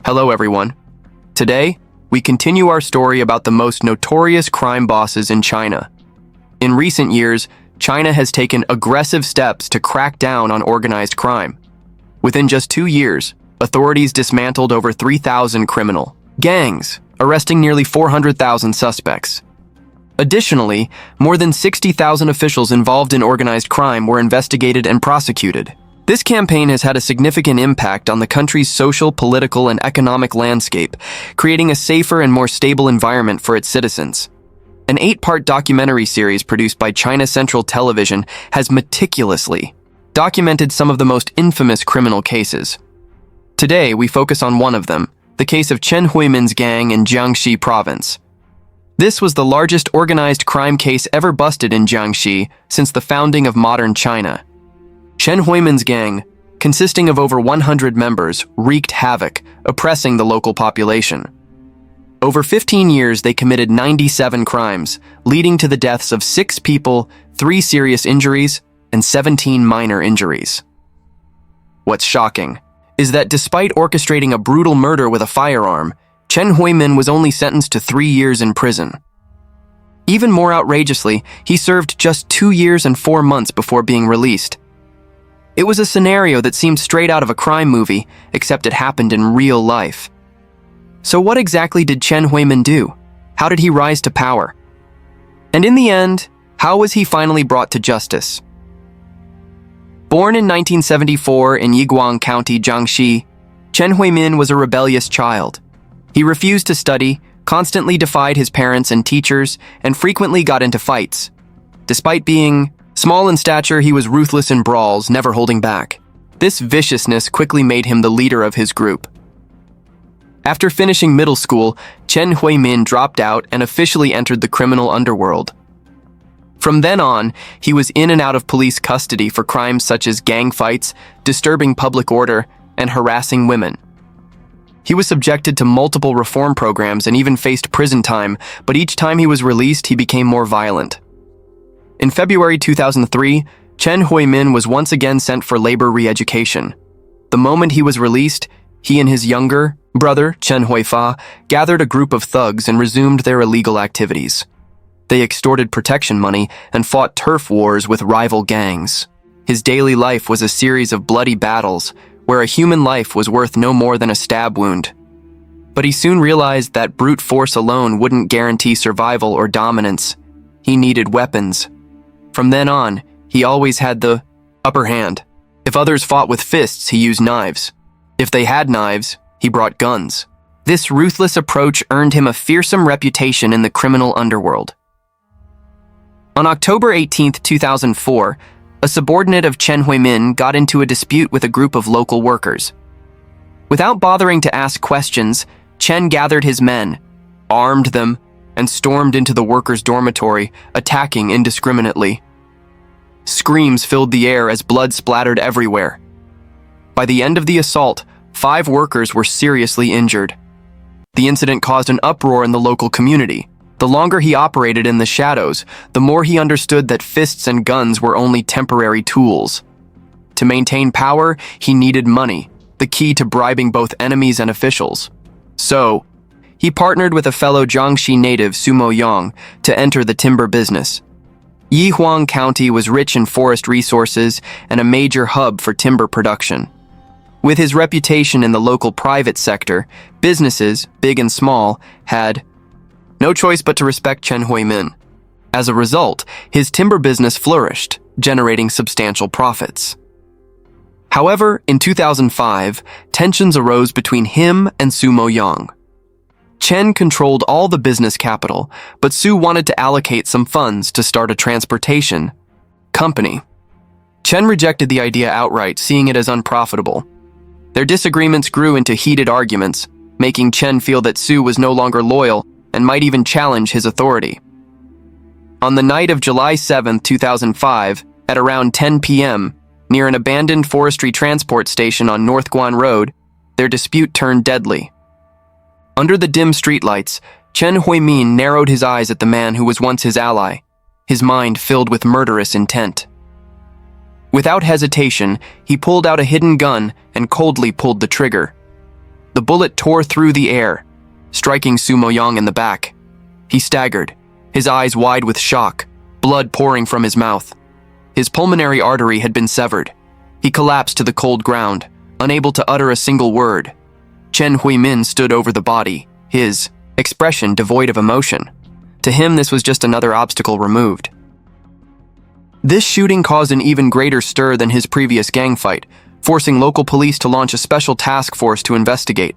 Hello everyone. Today, we continue our story about the most notorious crime bosses in China. In recent years, China has taken aggressive steps to crack down on organized crime. Within just 2 years, authorities dismantled over 3,000 criminal gangs, arresting nearly 400,000 suspects. Additionally, more than 60,000 officials involved in organized crime were investigated and prosecuted. This campaign has had a significant impact on the country's social, political, and economic landscape, creating a safer and more stable environment for its citizens. An 8-part documentary series produced by China Central Television has meticulously documented some of the most infamous criminal cases. Today, we focus on one of them, the case of Chen Huimin's gang in Jiangxi province. This was the largest organized crime case ever busted in Jiangxi since the founding of modern China. Chen Huimin's gang, consisting of over 100 members, wreaked havoc, oppressing the local population. Over 15 years, they committed 97 crimes, leading to the deaths of 6 people, 3 serious injuries, and 17 minor injuries. What's shocking is that despite orchestrating a brutal murder with a firearm, Chen Huimin was only sentenced to 3 years in prison. Even more outrageously, he served just 2 years and 4 months before being released. It was a scenario that seemed straight out of a crime movie, except it happened in real life. So what exactly did Chen Huimin do? How did he rise to power? And in the end, how was he finally brought to justice? Born in 1974 in Yiguang County, Jiangxi, Chen Huimin was a rebellious child. He refused to study, constantly defied his parents and teachers, and frequently got into fights. Despite being small in stature, he was ruthless in brawls, never holding back. This viciousness quickly made him the leader of his group. After finishing middle school, Chen Huimin dropped out and officially entered the criminal underworld. From then on, he was in and out of police custody for crimes such as gang fights, disturbing public order, and harassing women. He was subjected to multiple reform programs and even faced prison time, but each time he was released, he became more violent. In February 2003, Chen Huimin was once again sent for labor re-education. The moment he was released, he and his younger brother, Chen Huifa, gathered a group of thugs and resumed their illegal activities. They extorted protection money and fought turf wars with rival gangs. His daily life was a series of bloody battles, where a human life was worth no more than a stab wound. But he soon realized that brute force alone wouldn't guarantee survival or dominance. He needed weapons. From then on, he always had the upper hand. If others fought with fists, he used knives. If they had knives, he brought guns. This ruthless approach earned him a fearsome reputation in the criminal underworld. On October 18, 2004, a subordinate of Chen Huimin got into a dispute with a group of local workers. Without bothering to ask questions, Chen gathered his men, armed them, and stormed into the workers' dormitory, attacking indiscriminately. Screams filled the air as blood splattered everywhere. By the end of the assault, 5 workers were seriously injured. The incident caused an uproar in the local community. The longer he operated in the shadows, the more he understood that fists and guns were only temporary tools. To maintain power, he needed money, the key to bribing both enemies and officials. So, he partnered with a fellow Jiangxi native, Sumo Yang, to enter the timber business. Yihuang County was rich in forest resources and a major hub for timber production. With his reputation in the local private sector, businesses, big and small, had no choice but to respect Chen Huimin. As a result, his timber business flourished, generating substantial profits. However, in 2005, tensions arose between him and Sumo Yang. Chen controlled all the business capital, but Su wanted to allocate some funds to start a transportation company. Chen rejected the idea outright, seeing it as unprofitable. Their disagreements grew into heated arguments, making Chen feel that Su was no longer loyal and might even challenge his authority. On the night of July 7, 2005, at around 10 p.m., near an abandoned forestry transport station on North Guan Road, their dispute turned deadly. Under the dim streetlights, Chen Huimin narrowed his eyes at the man who was once his ally, his mind filled with murderous intent. Without hesitation, he pulled out a hidden gun and coldly pulled the trigger. The bullet tore through the air, striking Su Moyang in the back. He staggered, his eyes wide with shock, blood pouring from his mouth. His pulmonary artery had been severed. He collapsed to the cold ground, unable to utter a single word. Chen Huimin stood over the body, his expression devoid of emotion. To him, this was just another obstacle removed. This shooting caused an even greater stir than his previous gang fight, forcing local police to launch a special task force to investigate.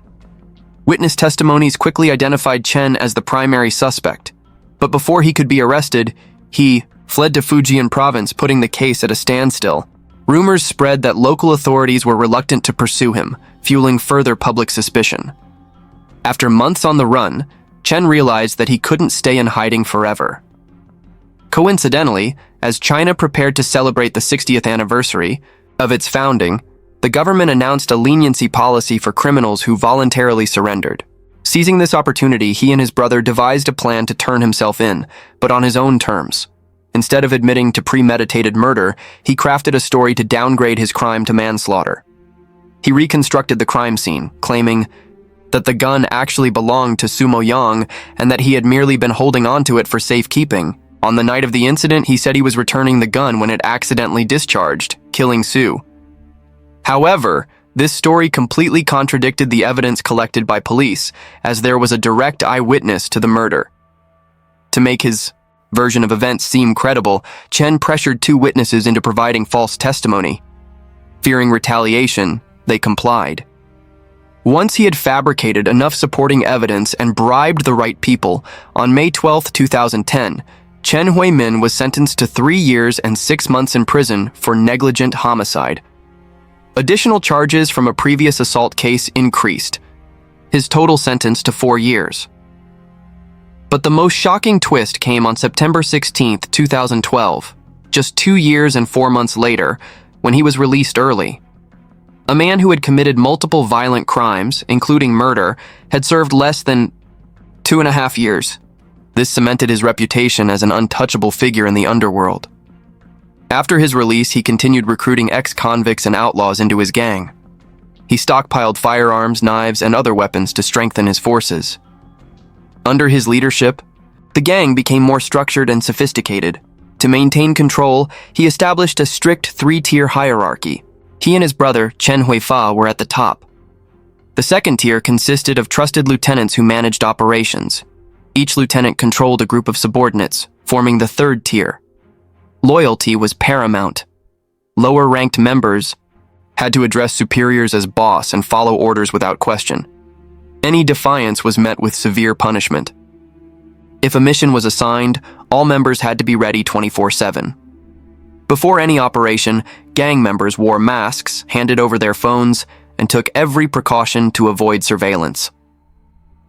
Witness testimonies quickly identified Chen as the primary suspect, but before he could be arrested, he fled to Fujian province, putting the case at a standstill. Rumors spread that local authorities were reluctant to pursue him, fueling further public suspicion. After months on the run, Chen realized that he couldn't stay in hiding forever. Coincidentally, as China prepared to celebrate the 60th anniversary of its founding, the government announced a leniency policy for criminals who voluntarily surrendered. Seizing this opportunity, he and his brother devised a plan to turn himself in, but on his own terms. Instead of admitting to premeditated murder, he crafted a story to downgrade his crime to manslaughter. He reconstructed the crime scene, claiming that the gun actually belonged to Su Moyang and that he had merely been holding onto it for safekeeping. On the night of the incident, he said he was returning the gun when it accidentally discharged, killing Su. However, this story completely contradicted the evidence collected by police, as there was a direct eyewitness to the murder. To make his version of events seem credible, Chen pressured two witnesses into providing false testimony. Fearing retaliation, they complied. Once he had fabricated enough supporting evidence and bribed the right people, on May 12, 2010, Chen Huimin was sentenced to 3 years and 6 months in prison for negligent homicide. Additional charges from a previous assault case increased his total sentence to 4 years. But the most shocking twist came on September 16, 2012, just 2 years and 4 months later, when he was released early. A man who had committed multiple violent crimes, including murder, had served less than 2.5 years. This cemented his reputation as an untouchable figure in the underworld. After his release, he continued recruiting ex-convicts and outlaws into his gang. He stockpiled firearms, knives, and other weapons to strengthen his forces. Under his leadership, the gang became more structured and sophisticated. To maintain control, he established a strict 3-tier hierarchy. He and his brother, Chen Huifa, were at the top. The second tier consisted of trusted lieutenants who managed operations. Each lieutenant controlled a group of subordinates, forming the third tier. Loyalty was paramount. Lower-ranked members had to address superiors as boss and follow orders without question. Any defiance was met with severe punishment. If a mission was assigned, all members had to be ready 24/7. Before any operation, gang members wore masks, handed over their phones, and took every precaution to avoid surveillance.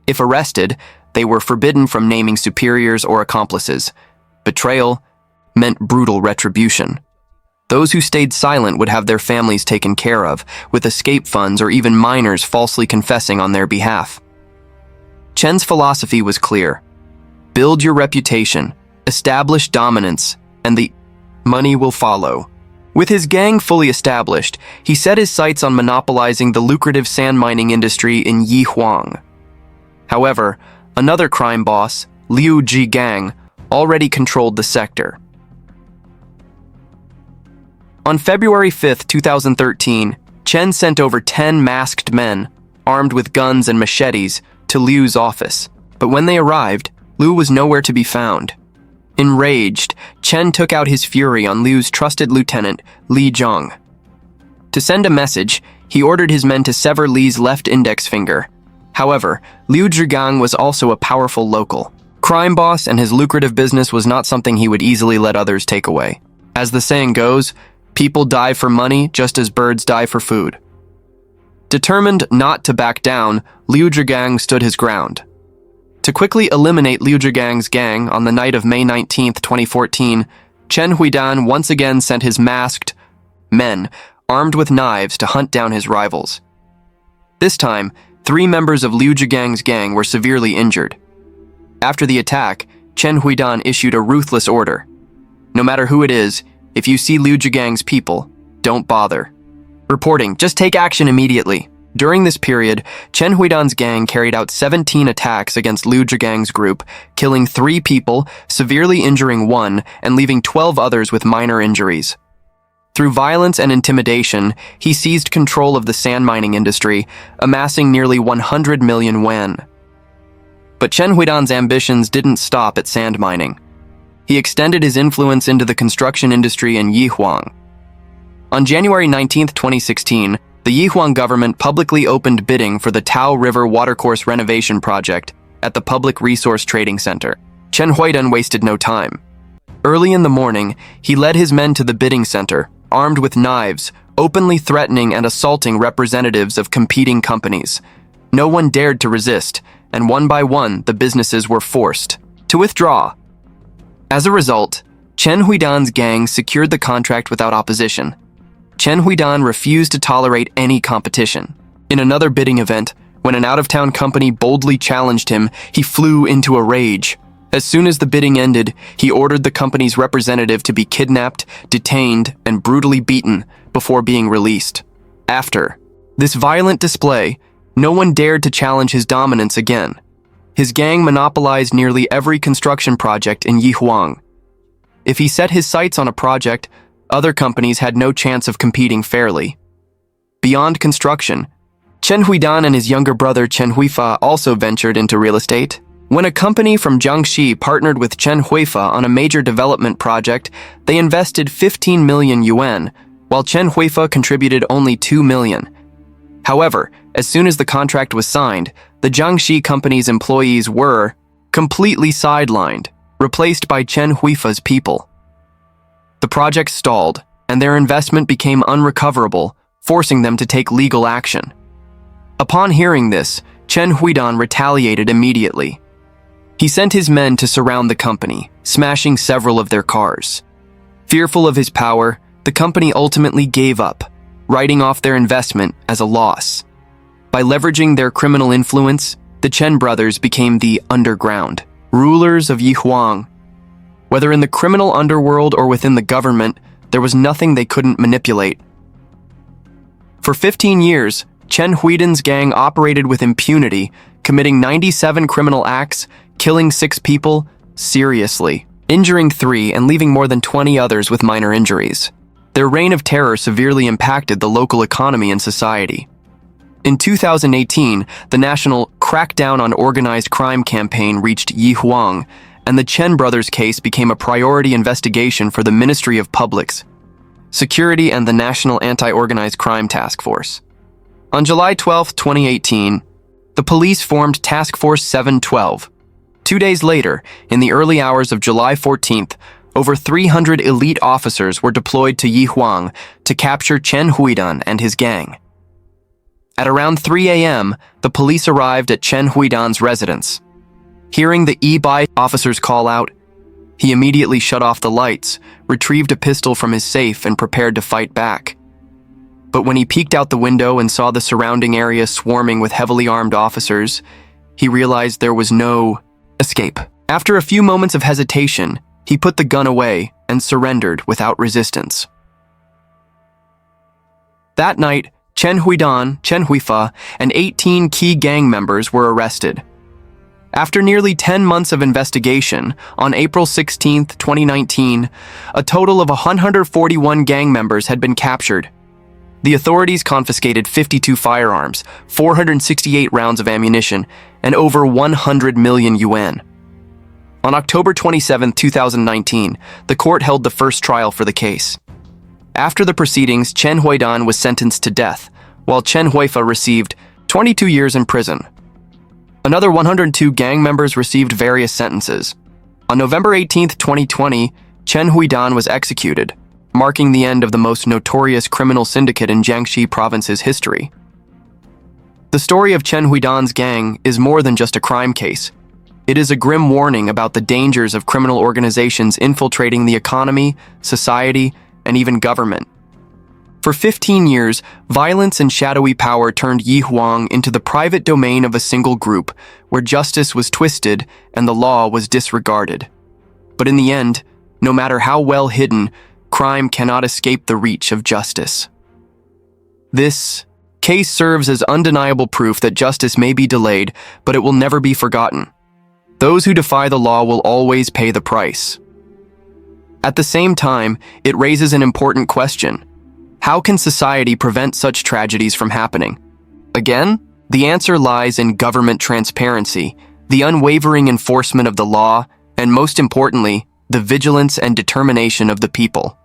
If arrested, they were forbidden from naming superiors or accomplices. Betrayal meant brutal retribution. Those who stayed silent would have their families taken care of, with escape funds or even minors falsely confessing on their behalf. Chen's philosophy was clear. Build your reputation, establish dominance, and the money will follow. With his gang fully established, he set his sights on monopolizing the lucrative sand mining industry in Yihuang. However, another crime boss, Liu Zhigang, already controlled the sector. On February 5, 2013, Chen sent over 10 masked men, armed with guns and machetes, to Liu's office. But when they arrived, Liu was nowhere to be found. Enraged, Chen took out his fury on Liu's trusted lieutenant, Li Zhang. To send a message, he ordered his men to sever Li's left index finger. However, Liu Zhigang was also a powerful local crime boss, and his lucrative business was not something he would easily let others take away. As the saying goes, people die for money just as birds die for food. Determined not to back down, Liu Zhigang stood his ground. To quickly eliminate Liu Zhigang's gang on the night of May 19, 2014, Chen Huidan once again sent his masked men, armed with knives, to hunt down his rivals. This time, 3 members of Liu Zhigang's gang were severely injured. After the attack, Chen Huidan issued a ruthless order. No matter who it is, if you see Liu Zhigang's people, don't bother reporting, just take action immediately. During this period, Chen Huidan's gang carried out 17 attacks against Liu Zhigang's group, killing 3 people, severely injuring 1, and leaving 12 others with minor injuries. Through violence and intimidation, he seized control of the sand mining industry, amassing nearly 100 million yuan. But Chen Huidan's ambitions didn't stop at sand mining. He extended his influence into the construction industry in Yihuang. On January 19, 2016, the Yihuang government publicly opened bidding for the Tao River Watercourse renovation project at the Public Resource Trading Center. Chen Huidan wasted no time. Early in the morning, he led his men to the bidding center, armed with knives, openly threatening and assaulting representatives of competing companies. No one dared to resist, and one by one, the businesses were forced to withdraw. As a result, Chen Huidan's gang secured the contract without opposition. Chen Huidan refused to tolerate any competition. In another bidding event, when an out-of-town company boldly challenged him, he flew into a rage. As soon as the bidding ended, he ordered the company's representative to be kidnapped, detained, and brutally beaten before being released. After this violent display, no one dared to challenge his dominance again. His gang monopolized nearly every construction project in Yihuang. If he set his sights on a project, other companies had no chance of competing fairly. Beyond construction, Chen Huidan and his younger brother Chen Huifa also ventured into real estate. When a company from Jiangxi partnered with Chen Huifa on a major development project, they invested 15 million yuan, while Chen Huifa contributed only 2 million. However, as soon as the contract was signed, the Jiangxi company's employees were completely sidelined, replaced by Chen Huifa's people. The project stalled, and their investment became unrecoverable, forcing them to take legal action. Upon hearing this, Chen Huidan retaliated immediately. He sent his men to surround the company, smashing several of their cars. Fearful of his power, the company ultimately gave up, writing off their investment as a loss. By leveraging their criminal influence, the Chen brothers became the underground rulers of Yihuang. Whether in the criminal underworld or within the government, there was nothing they couldn't manipulate. For 15 years, Chen Huidan's gang operated with impunity, committing 97 criminal acts, killing 6 people seriously, injuring 3 and leaving more than 20 others with minor injuries. Their reign of terror severely impacted the local economy and society. In 2018, the national Crackdown on Organized Crime campaign reached Yihuang, and the Chen brothers' case became a priority investigation for the Ministry of Public Security and the National Anti-Organized Crime Task Force. On July 12, 2018, the police formed Task Force 712. 2 days later, in the early hours of July 14th, over 300 elite officers were deployed to Yihuang to capture Chen Huidan and his gang. At around 3 a.m., the police arrived at Chen Huidan's residence. Hearing the e-bike officers call out, he immediately shut off the lights, retrieved a pistol from his safe, and prepared to fight back. But when he peeked out the window and saw the surrounding area swarming with heavily armed officers, he realized there was no escape. After a few moments of hesitation, he put the gun away and surrendered without resistance. That night, Chen Huidan, Chen Huifa, and 18 key gang members were arrested. After nearly 10 months of investigation, on April 16, 2019, a total of 141 gang members had been captured. The authorities confiscated 52 firearms, 468 rounds of ammunition, and over 100 million yuan. On October 27, 2019, the court held the first trial for the case. After the proceedings, Chen Huidan was sentenced to death, while Chen Huifa received 22 years in prison. Another 102 gang members received various sentences. On November 18, 2020, Chen Huidan was executed, marking the end of the most notorious criminal syndicate in Jiangxi province's history. The story of Chen Huidan's gang is more than just a crime case. It is a grim warning about the dangers of criminal organizations infiltrating the economy, society, and even government. For 15 years, violence and shadowy power turned Yihuang into the private domain of a single group, where justice was twisted and the law was disregarded. But in the end, no matter how well hidden, crime cannot escape the reach of justice. This case case serves as undeniable proof that justice may be delayed, but it will never be forgotten. Those who defy the law will always pay the price. At the same time, it raises an important question. How can society prevent such tragedies from happening? Again, the answer lies in government transparency, the unwavering enforcement of the law, and most importantly, the vigilance and determination of the people.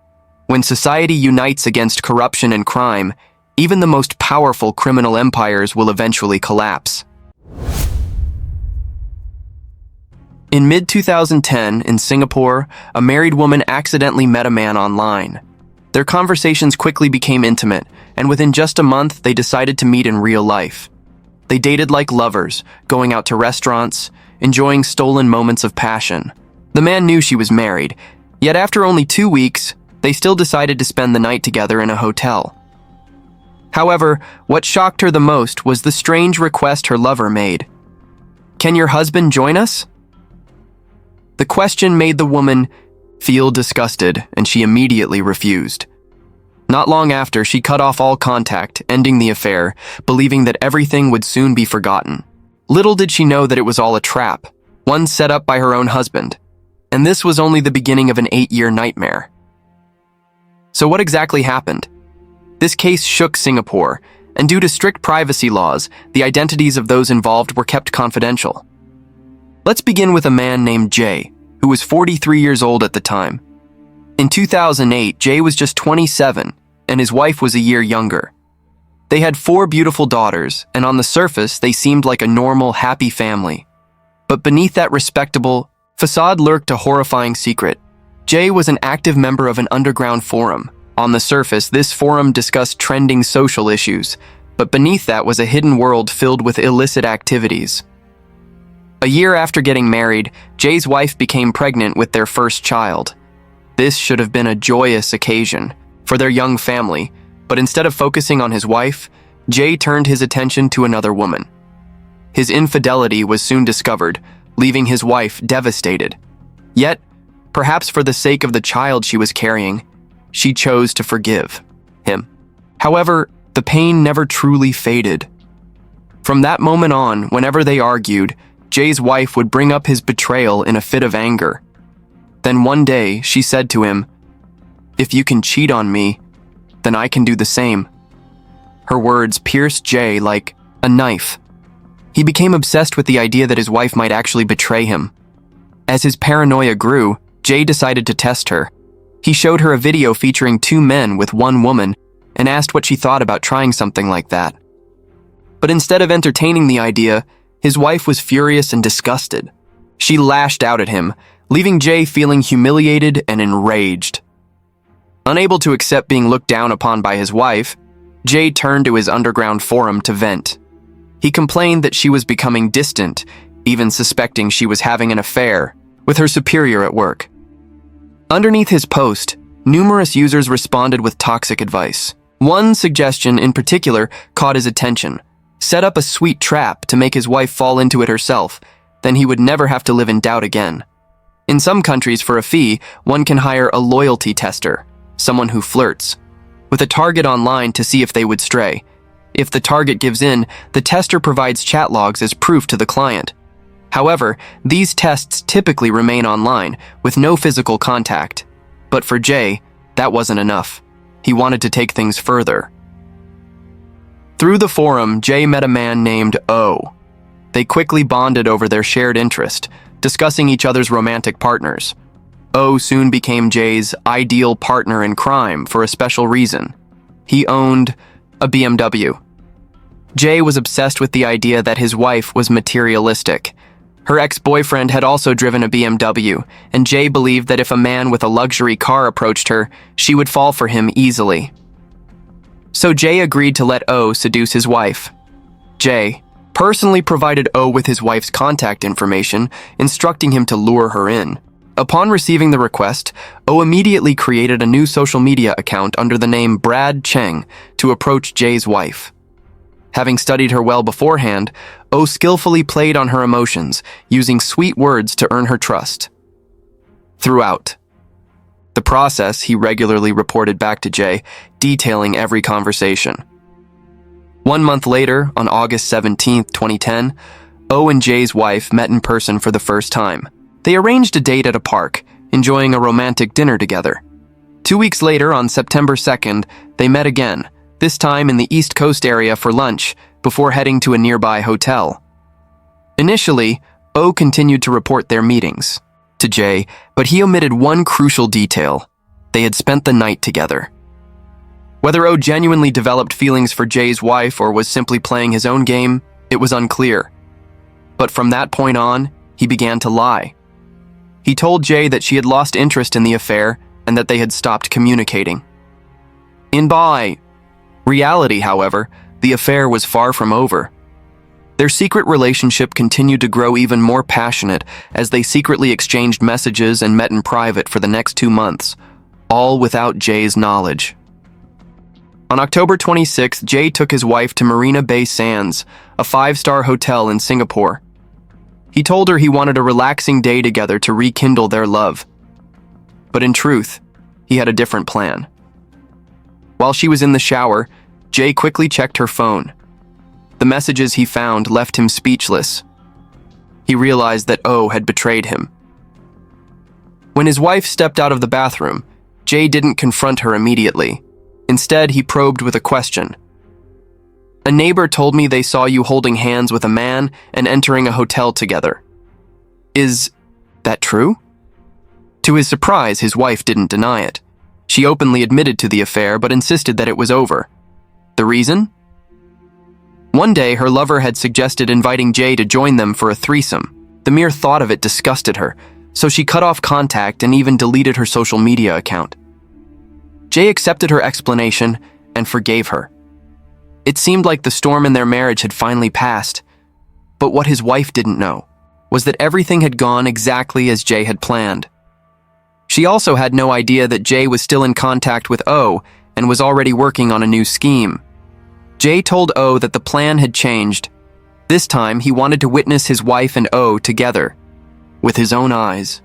When society unites against corruption and crime, even the most powerful criminal empires will eventually collapse. In mid-2010, in Singapore, a married woman accidentally met a man online. Their conversations quickly became intimate, and within just a month, they decided to meet in real life. They dated like lovers, going out to restaurants, enjoying stolen moments of passion. The man knew she was married, yet after only 2 weeks, they still decided to spend the night together in a hotel. However, what shocked her the most was the strange request her lover made. "Can your husband join us?" The question made the woman feel disgusted, and she immediately refused. Not long after, she cut off all contact, ending the affair, believing that everything would soon be forgotten. Little did she know that it was all a trap, one set up by her own husband. And this was only the beginning of an 8-year nightmare. So what exactly happened? This case shook Singapore, and due to strict privacy laws, the identities of those involved were kept confidential. Let's begin with a man named Jay, who was 43 years old at the time. In 2008, Jay was just 27, and his wife was a year younger. They had 4 beautiful daughters, and on the surface, they seemed like a normal, happy family. But beneath that respectable facade lurked a horrifying secret. Jay was an active member of an underground forum. On the surface, this forum discussed trending social issues, but beneath that was a hidden world filled with illicit activities. A year after getting married, Jay's wife became pregnant with their first child. This should have been a joyous occasion for their young family, but instead of focusing on his wife, Jay turned his attention to another woman. His infidelity was soon discovered, leaving his wife devastated. Yet, perhaps for the sake of the child she was carrying, she chose to forgive him. However, the pain never truly faded. From that moment on, whenever they argued, Jay's wife would bring up his betrayal in a fit of anger. Then one day, she said to him, "If you can cheat on me, then I can do the same." Her words pierced Jay like a knife. He became obsessed with the idea that his wife might actually betray him. As his paranoia grew, Jay decided to test her. He showed her a video featuring 2 men with 1 woman and asked what she thought about trying something like that. But instead of entertaining the idea, his wife was furious and disgusted. She lashed out at him, leaving Jay feeling humiliated and enraged. Unable to accept being looked down upon by his wife, Jay turned to his underground forum to vent. He complained that she was becoming distant, even suspecting she was having an affair with her superior at work. Underneath his post, numerous users responded with toxic advice. One suggestion in particular caught his attention: set up a sweet trap to make his wife fall into it herself, then he would never have to live in doubt again. In some countries, for a fee, one can hire a loyalty tester, someone who flirts, with a target online to see if they would stray. If the target gives in, the tester provides chat logs as proof to the client. However, these tests typically remain online, with no physical contact. But for Jay, that wasn't enough. He wanted to take things further. Through the forum, Jay met a man named O. They quickly bonded over their shared interest, discussing each other's romantic partners. O soon became Jay's ideal partner in crime for a special reason. He owned a BMW. Jay was obsessed with the idea that his wife was materialistic. Her ex-boyfriend had also driven a BMW, and Jay believed that if a man with a luxury car approached her, she would fall for him easily. So Jay agreed to let O seduce his wife. Jay personally provided O with his wife's contact information, instructing him to lure her in. Upon receiving the request, O immediately created a new social media account under the name Brad Cheng to approach Jay's wife. Having studied her well beforehand, O skillfully played on her emotions, using sweet words to earn her trust. Throughout the process, he regularly reported back to Jay, detailing every conversation. 1 month later, on August 17th, 2010, O and Jay's wife met in person for the first time. They arranged a date at a park, enjoying a romantic dinner together. 2 weeks later, on September 2nd, they met again, this time in the East Coast area for lunch, before heading to a nearby hotel. Initially, O continued to report their meetings to Jay, but he omitted one crucial detail. They had spent the night together. Whether O genuinely developed feelings for Jay's wife or was simply playing his own game, it was unclear. But from that point on, he began to lie. He told Jay that she had lost interest in the affair and that they had stopped communicating. In reality, however, the affair was far from over. Their secret relationship continued to grow even more passionate as they secretly exchanged messages and met in private for the next 2 months, all without Jay's knowledge. On October 26th, Jay took his wife to Marina Bay Sands, a 5-star hotel in Singapore. He told her he wanted a relaxing day together to rekindle their love. But in truth, he had a different plan. While she was in the shower, Jay quickly checked her phone. The messages he found left him speechless. He realized that O had betrayed him. When his wife stepped out of the bathroom, Jay didn't confront her immediately. Instead, he probed with a question. "A neighbor told me they saw you holding hands with a man and entering a hotel together. Is that true?" To his surprise, his wife didn't deny it. She openly admitted to the affair but insisted that it was over. The reason? One day, her lover had suggested inviting Jay to join them for a threesome. The mere thought of it disgusted her, so she cut off contact and even deleted her social media account. Jay accepted her explanation and forgave her. It seemed like the storm in their marriage had finally passed, but what his wife didn't know was that everything had gone exactly as Jay had planned. She also had no idea that Jay was still in contact with O and was already working on a new scheme. Jay told O that the plan had changed. This time, he wanted to witness his wife and O together, with his own eyes.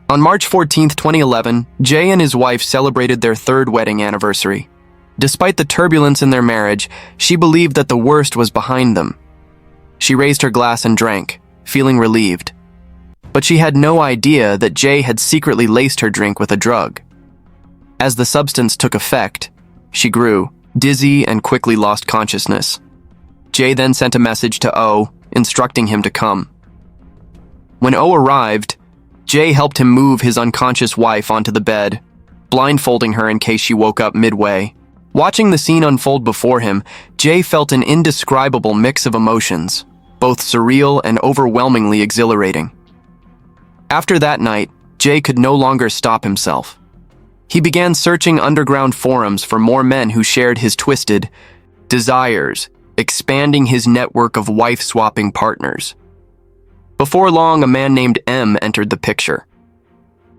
On March 14, 2011, Jay and his wife celebrated their 3rd wedding anniversary. Despite the turbulence in their marriage, she believed that the worst was behind them. She raised her glass and drank, feeling relieved. But she had no idea that Jay had secretly laced her drink with a drug. As the substance took effect, she grew dizzy and quickly lost consciousness. Jay then sent a message to O, instructing him to come. When O arrived, Jay helped him move his unconscious wife onto the bed, blindfolding her in case she woke up midway. Watching the scene unfold before him, Jay felt an indescribable mix of emotions, both surreal and overwhelmingly exhilarating. After that night, Jay could no longer stop himself. He began searching underground forums for more men who shared his twisted desires, expanding his network of wife-swapping partners. Before long, a man named M entered the picture.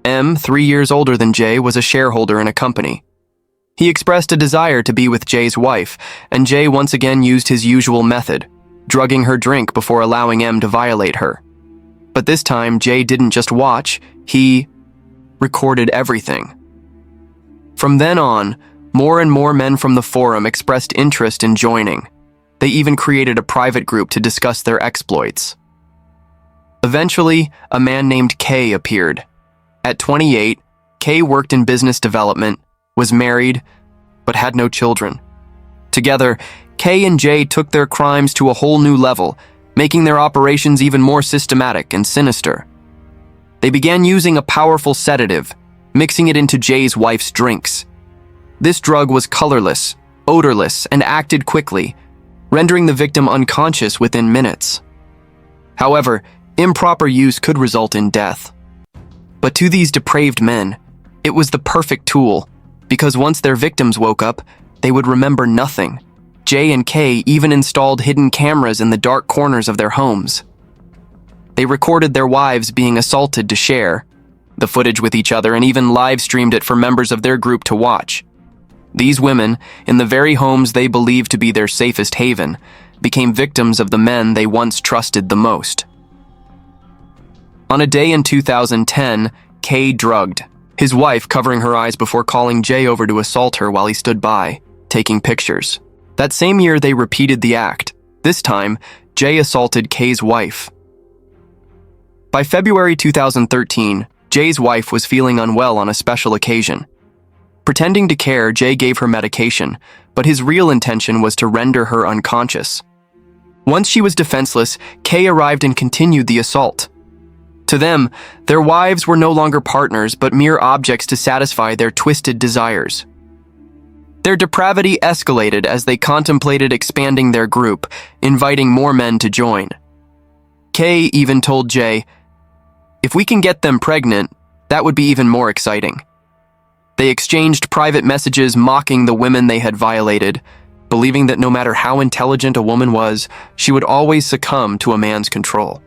M, 3 years older than Jay, was a shareholder in a company. He expressed a desire to be with Jay's wife, and Jay once again used his usual method, drugging her drink before allowing M to violate her. But this time, Jay didn't just watch, he recorded everything. From then on, more and more men from the forum expressed interest in joining. They even created a private group to discuss their exploits. Eventually, a man named K appeared. At 28, K worked in business development, was married, but had no children. Together, K and Jay took their crimes to a whole new level, making their operations even more systematic and sinister. They began using a powerful sedative, mixing it into Jay's wife's drinks. This drug was colorless, odorless, and acted quickly, rendering the victim unconscious within minutes. However, improper use could result in death. But to these depraved men, it was the perfect tool, because once their victims woke up, they would remember nothing. Jay and Kay even installed hidden cameras in the dark corners of their homes. They recorded their wives being assaulted to share the footage with each other and even live-streamed it for members of their group to watch. These women, in the very homes they believed to be their safest haven, became victims of the men they once trusted the most. On a day in 2010, Kay drugged his wife, covering her eyes before calling Jay over to assault her while he stood by, taking pictures. That same year, they repeated the act. This time, Jay assaulted Kay's wife. By February 2013, Jay's wife was feeling unwell on a special occasion. Pretending to care, Jay gave her medication, but his real intention was to render her unconscious. Once she was defenseless, Kay arrived and continued the assault. To them, their wives were no longer partners but mere objects to satisfy their twisted desires. Their depravity escalated as they contemplated expanding their group, inviting more men to join. Kay even told Jay, "If we can get them pregnant, that would be even more exciting." They exchanged private messages mocking the women they had violated, believing that no matter how intelligent a woman was, she would always succumb to a man's control.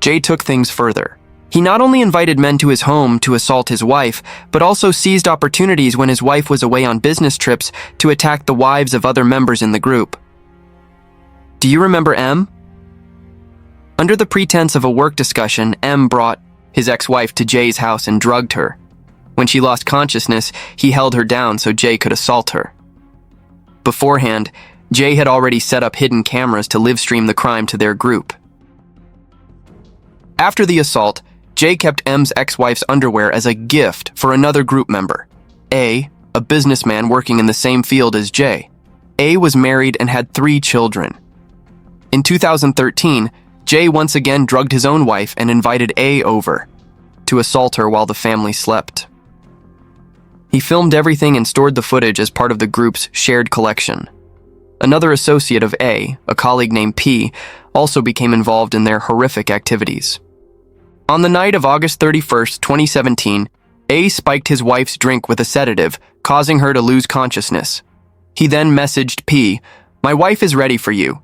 Jay took things further. He not only invited men to his home to assault his wife, but also seized opportunities when his wife was away on business trips to attack the wives of other members in the group. Do you remember M? Under the pretense of a work discussion, M brought his ex-wife to Jay's house and drugged her. When she lost consciousness, he held her down so Jay could assault her. Beforehand, Jay had already set up hidden cameras to live-stream the crime to their group. After the assault, Jay kept M's ex-wife's underwear as a gift for another group member, A, a businessman working in the same field as Jay. A was married and had 3 children. In 2013, Jay once again drugged his own wife and invited A over to assault her while the family slept. He filmed everything and stored the footage as part of the group's shared collection. Another associate of A colleague named P, also became involved in their horrific activities. On the night of August 31st, 2017, A spiked his wife's drink with a sedative, causing her to lose consciousness. He then messaged P, "My wife is ready for you."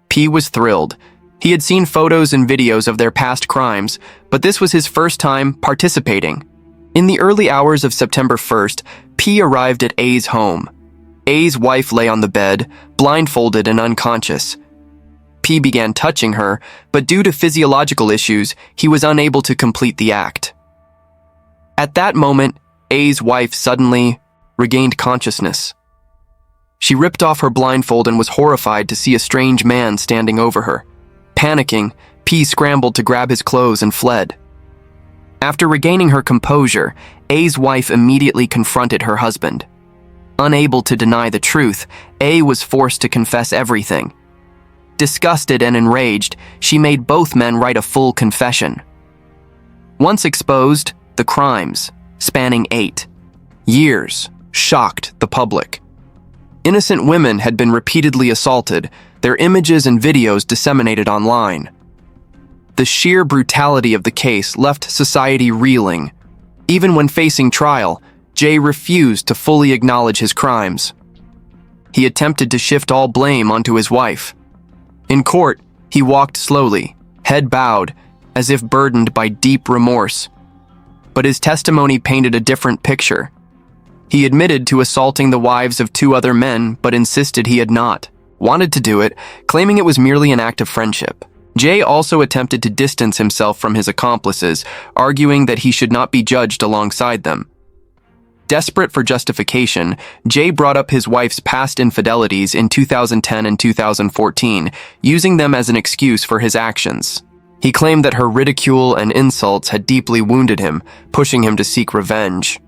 P was thrilled. He had seen photos and videos of their past crimes, but this was his first time participating. In the early hours of September 1st, P arrived at A's home. A's wife lay on the bed, blindfolded and unconscious. P began touching her, but due to physiological issues, he was unable to complete the act. At that moment, A's wife suddenly regained consciousness. She ripped off her blindfold and was horrified to see a strange man standing over her. Panicking, P scrambled to grab his clothes and fled. After regaining her composure, A's wife immediately confronted her husband. Unable to deny the truth, A was forced to confess everything. Disgusted and enraged, she made both men write a full confession. Once exposed, the crimes, spanning 8 years, shocked the public. Innocent women had been repeatedly assaulted, their images and videos disseminated online. The sheer brutality of the case left society reeling. Even when facing trial, Jay refused to fully acknowledge his crimes. He attempted to shift all blame onto his wife. In court, he walked slowly, head bowed, as if burdened by deep remorse. But his testimony painted a different picture. He admitted to assaulting the wives of 2 other men, but insisted he had not wanted to do it, claiming it was merely an act of friendship. Jay also attempted to distance himself from his accomplices, arguing that he should not be judged alongside them. Desperate for justification, Jay brought up his wife's past infidelities in 2010 and 2014, using them as an excuse for his actions. He claimed that her ridicule and insults had deeply wounded him, pushing him to seek revenge.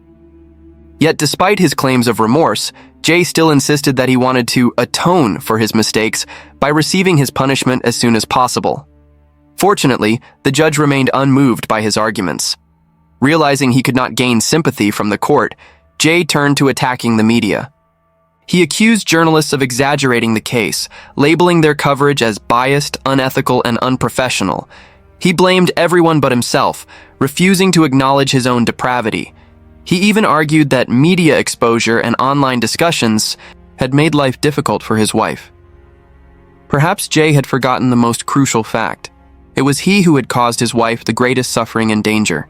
Yet despite his claims of remorse, Jay still insisted that he wanted to atone for his mistakes by receiving his punishment as soon as possible. Fortunately, the judge remained unmoved by his arguments. Realizing he could not gain sympathy from the court, Jay turned to attacking the media. He accused journalists of exaggerating the case, labeling their coverage as biased, unethical, and unprofessional. He blamed everyone but himself, refusing to acknowledge his own depravity. He even argued that media exposure and online discussions had made life difficult for his wife. Perhaps Jay had forgotten the most crucial fact. It was he who had caused his wife the greatest suffering and danger.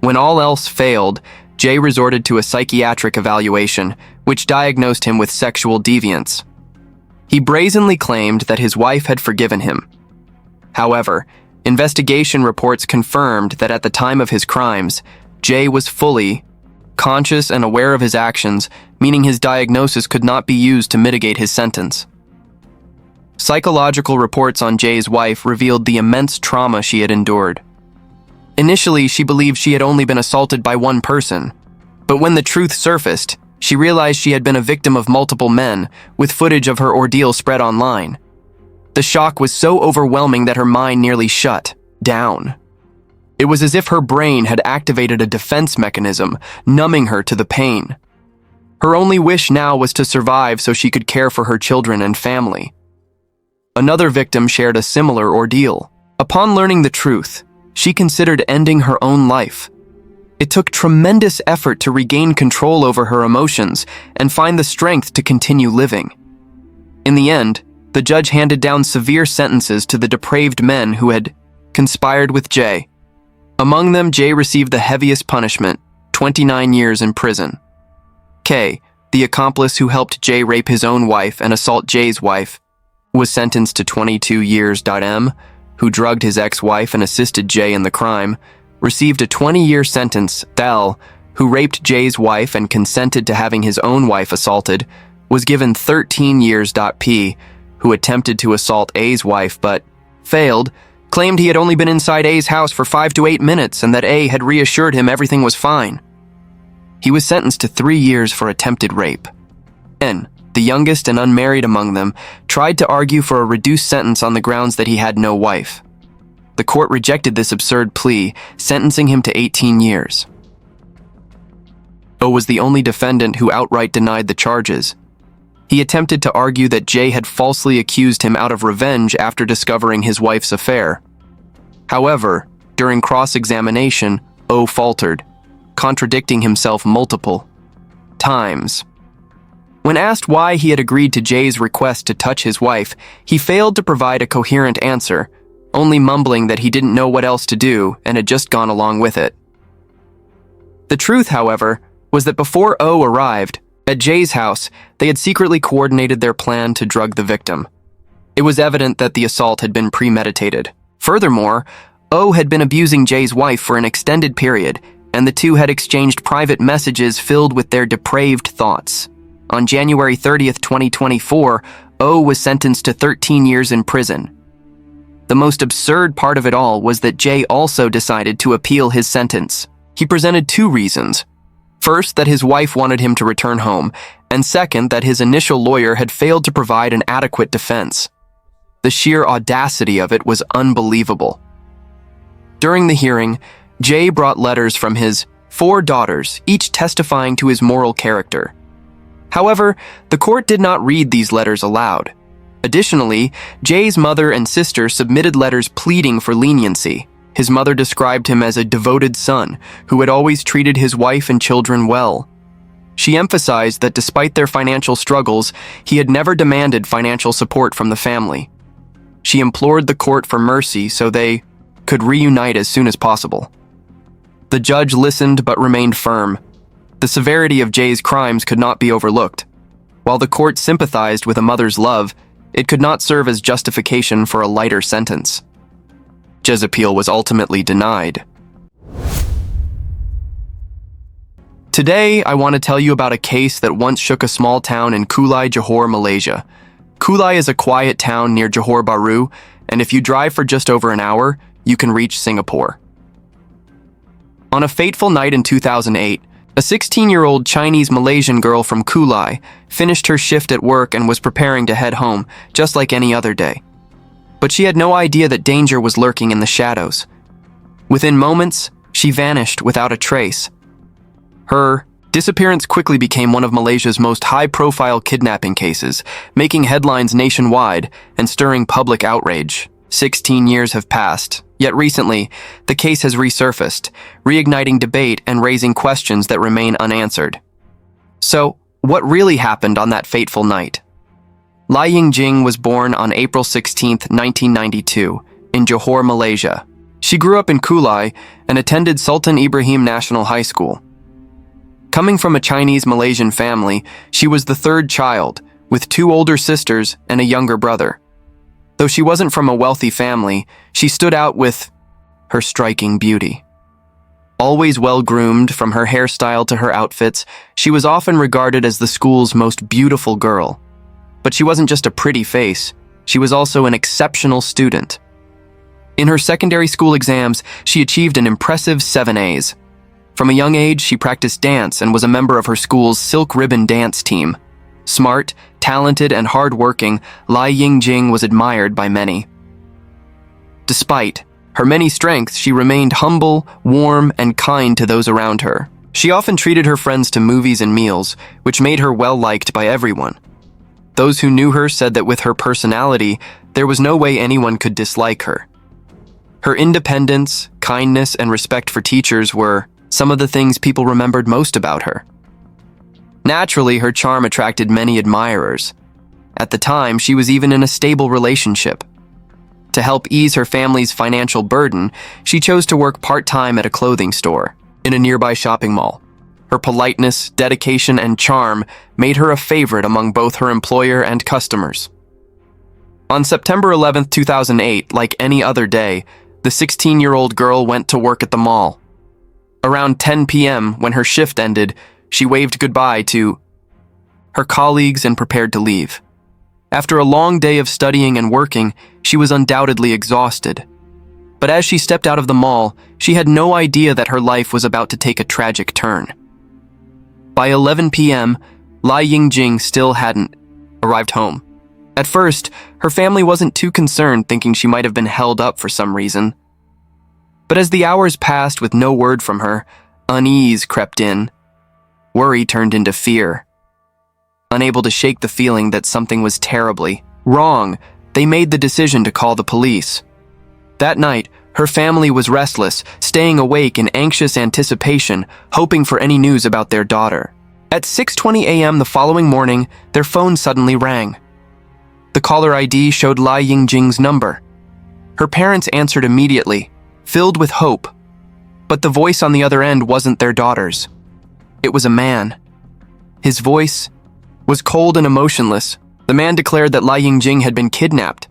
When all else failed, Jay resorted to a psychiatric evaluation, which diagnosed him with sexual deviance. He brazenly claimed that his wife had forgiven him. However, investigation reports confirmed that at the time of his crimes, Jay was fully conscious and aware of his actions, meaning his diagnosis could not be used to mitigate his sentence. Psychological reports on Jay's wife revealed the immense trauma she had endured. Initially, she believed she had only been assaulted by one person, but when the truth surfaced, she realized she had been a victim of multiple men, with footage of her ordeal spread online. The shock was so overwhelming that her mind nearly shut down. It was as if her brain had activated a defense mechanism, numbing her to the pain. Her only wish now was to survive so she could care for her children and family. Another victim shared a similar ordeal. Upon learning the truth, she considered ending her own life. It took tremendous effort to regain control over her emotions and find the strength to continue living. In the end, the judge handed down severe sentences to the depraved men who had conspired with Jay. Among them, Jay received the heaviest punishment, 29 years in prison. K, the accomplice who helped Jay rape his own wife and assault Jay's wife, was sentenced to 22 years. M, who drugged his ex-wife and assisted Jay in the crime, received a 20-year sentence. L, who raped Jay's wife and consented to having his own wife assaulted, was given 13 years. P, who attempted to assault A's wife but failed, claimed he had only been inside A's house for 5 to 8 minutes and that A had reassured him everything was fine. He was sentenced to 3 years for attempted rape. N, the youngest and unmarried among them, tried to argue for a reduced sentence on the grounds that he had no wife. The court rejected this absurd plea, sentencing him to 18 years. O was the only defendant who outright denied the charges. He attempted to argue that Jay had falsely accused him out of revenge after discovering his wife's affair. However, during cross-examination, O faltered, contradicting himself multiple times. When asked why he had agreed to Jay's request to touch his wife, he failed to provide a coherent answer, only mumbling that he didn't know what else to do and had just gone along with it. The truth, however, was that before O arrived, at Jay's house, they had secretly coordinated their plan to drug the victim. It was evident that the assault had been premeditated. Furthermore, O had been abusing Jay's wife for an extended period, and the two had exchanged private messages filled with their depraved thoughts. On January 30th, 2024, O was sentenced to 13 years in prison. The most absurd part of it all was that Jay also decided to appeal his sentence. He presented 2 reasons. First, that his wife wanted him to return home, and second, that his initial lawyer had failed to provide an adequate defense. The sheer audacity of it was unbelievable. During the hearing, Jay brought letters from his 4 daughters, each testifying to his moral character. However, the court did not read these letters aloud. Additionally, Jay's mother and sister submitted letters pleading for leniency. His mother described him as a devoted son who had always treated his wife and children well. She emphasized that despite their financial struggles, he had never demanded financial support from the family. She implored the court for mercy so they could reunite as soon as possible. The judge listened but remained firm. The severity of Jay's crimes could not be overlooked. While the court sympathized with a mother's love, it could not serve as justification for a lighter sentence. Jay's appeal was ultimately denied. Today, I want to tell you about a case that once shook a small town in Kulai, Johor, Malaysia. Kulai is a quiet town near Johor Bahru, and if you drive for just over an hour, you can reach Singapore. On a fateful night in 2008, a 16-year-old Chinese-Malaysian girl from Kulai finished her shift at work and was preparing to head home, just like any other day. But she had no idea that danger was lurking in the shadows. Within moments, she vanished without a trace. Her disappearance quickly became one of Malaysia's most high-profile kidnapping cases, making headlines nationwide and stirring public outrage. 16 years have passed, yet recently, the case has resurfaced, reigniting debate and raising questions that remain unanswered. So, what really happened on that fateful night? Lai Yingjing was born on April 16, 1992, in Johor, Malaysia. She grew up in Kulai and attended Sultan Ibrahim National High School. Coming from a Chinese-Malaysian family, she was the 3rd child, with 2 older sisters and a younger brother. Though she wasn't from a wealthy family, she stood out with her striking beauty. Always well-groomed, from her hairstyle to her outfits, she was often regarded as the school's most beautiful girl. But she wasn't just a pretty face, she was also an exceptional student. In her secondary school exams, she achieved an impressive 7 A's. From a young age, she practiced dance and was a member of her school's Silk Ribbon dance team. Smart, talented, and hard-working, Lai Yingjing was admired by many. Despite her many strengths, she remained humble, warm, and kind to those around her. She often treated her friends to movies and meals, which made her well-liked by everyone. Those who knew her said that with her personality, there was no way anyone could dislike her. Her independence, kindness, and respect for teachers were some of the things people remembered most about her. Naturally, her charm attracted many admirers. At the time, she was even in a stable relationship. To help ease her family's financial burden, she chose to work part-time at a clothing store in a nearby shopping mall. Her politeness, dedication, and charm made her a favorite among both her employer and customers. On September 11, 2008, like any other day, the 16-year-old girl went to work at the mall. Around 10 p.m., when her shift ended, she waved goodbye to her colleagues and prepared to leave. After a long day of studying and working, she was undoubtedly exhausted. But as she stepped out of the mall, she had no idea that her life was about to take a tragic turn. By 11 p.m., Lai Yingjing still hadn't arrived home. At first, her family wasn't too concerned, thinking she might have been held up for some reason. But as the hours passed with no word from her, unease crept in. Worry turned into fear. Unable to shake the feeling that something was terribly wrong, they made the decision to call the police. That night, her family was restless, staying awake in anxious anticipation, hoping for any news about their daughter. At 6:20 a.m. the following morning, their phone suddenly rang. The caller ID showed Lai Yingjing's number. Her parents answered immediately, filled with hope. But the voice on the other end wasn't their daughter's. It was a man. His voice was cold and emotionless. The man declared that Lai Yingjing had been kidnapped.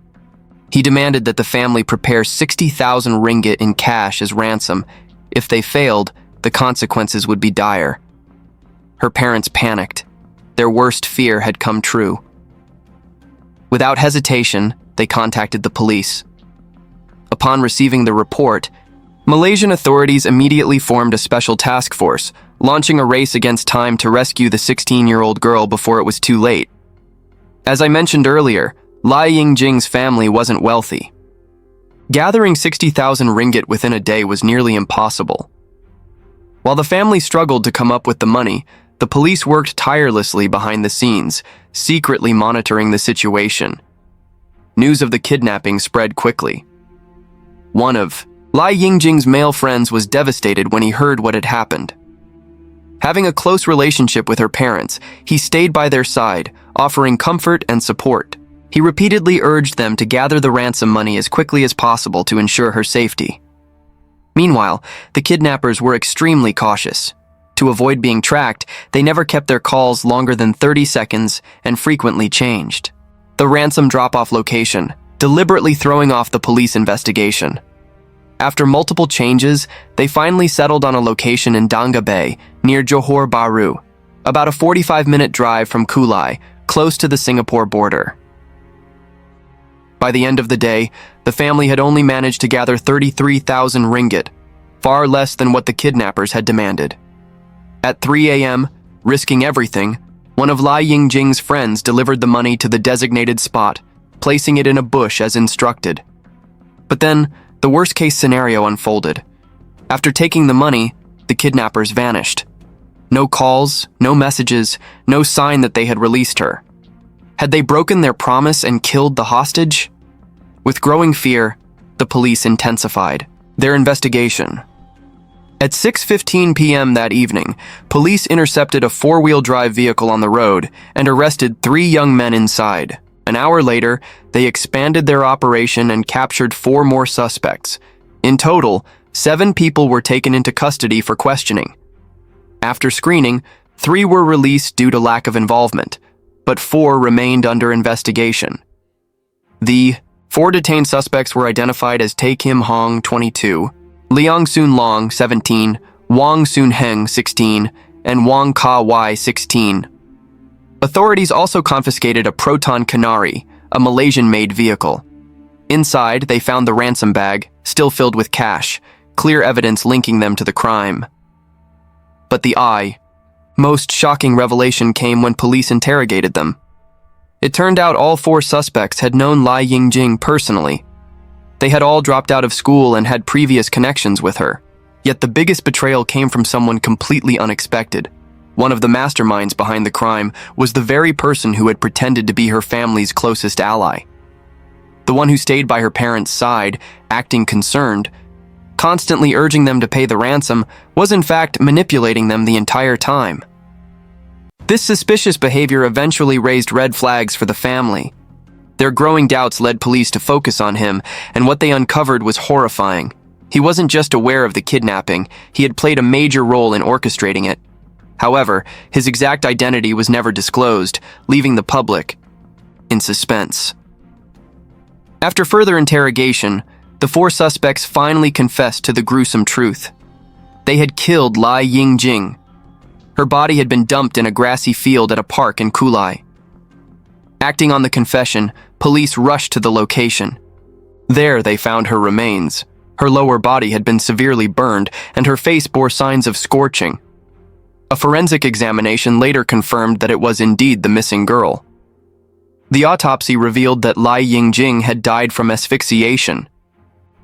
He demanded that the family prepare 60,000 ringgit in cash as ransom. If they failed, the consequences would be dire. Her parents panicked. Their worst fear had come true. Without hesitation, they contacted the police. Upon receiving the report, Malaysian authorities immediately formed a special task force, launching a race against time to rescue the 16-year-old girl before it was too late. As I mentioned earlier, Lai Yingjing's family wasn't wealthy. Gathering 60,000 ringgit within a day was nearly impossible. While the family struggled to come up with the money, the police worked tirelessly behind the scenes, secretly monitoring the situation. News of the kidnapping spread quickly. One of Lai Yingjing's male friends was devastated when he heard what had happened. Having a close relationship with her parents, he stayed by their side, offering comfort and support. He repeatedly urged them to gather the ransom money as quickly as possible to ensure her safety. Meanwhile, the kidnappers were extremely cautious. To avoid being tracked, they never kept their calls longer than 30 seconds and frequently changed the ransom drop-off location, deliberately throwing off the police investigation. After multiple changes, they finally settled on a location in Danga Bay, near Johor Bahru, about a 45-minute drive from Kulai, close to the Singapore border. By the end of the day, the family had only managed to gather 33,000 ringgit, far less than what the kidnappers had demanded. At 3 a.m., risking everything, one of Lai Yingjing's friends delivered the money to the designated spot, placing it in a bush as instructed. But then, the worst-case scenario unfolded. After taking the money, the kidnappers vanished. No calls, no messages, no sign that they had released her. Had they broken their promise and killed the hostage? With growing fear, the police intensified their investigation. At 6:15 p.m. that evening, police intercepted a four-wheel drive vehicle on the road and arrested 3 young men inside. An hour later, they expanded their operation and captured 4 more suspects. In total, 7 people were taken into custody for questioning. After screening, 3 were released due to lack of involvement, but 4 remained under investigation. The 4 detained suspects were identified as Tae Kim Hong, 22, Leong Soon Long, 17, Wang Sunheng, 16, and Wang Ka-wai, 16. Authorities also confiscated a Proton Canary, a Malaysian-made vehicle. Inside, they found the ransom bag, still filled with cash, clear evidence linking them to the crime. But the most shocking revelation came when police interrogated them. It turned out all 4 suspects had known Lai Yingjing personally. They had all dropped out of school and had previous connections with her. Yet the biggest betrayal came from someone completely unexpected. One of the masterminds behind the crime was the very person who had pretended to be her family's closest ally. The one who stayed by her parents' side, acting concerned, constantly urging them to pay the ransom, was in fact manipulating them the entire time. This suspicious behavior eventually raised red flags for the family. Their growing doubts led police to focus on him, and what they uncovered was horrifying. He wasn't just aware of the kidnapping, he had played a major role in orchestrating it. However, his exact identity was never disclosed, leaving the public in suspense. After further interrogation, the 4 suspects finally confessed to the gruesome truth. They had killed Lai Yingjing. Her body had been dumped in a grassy field at a park in Kulai. Acting on the confession, police rushed to the location. There they found her remains. Her lower body had been severely burned, and her face bore signs of scorching. A forensic examination later confirmed that it was indeed the missing girl. The autopsy revealed that Lai Yingjing had died from asphyxiation.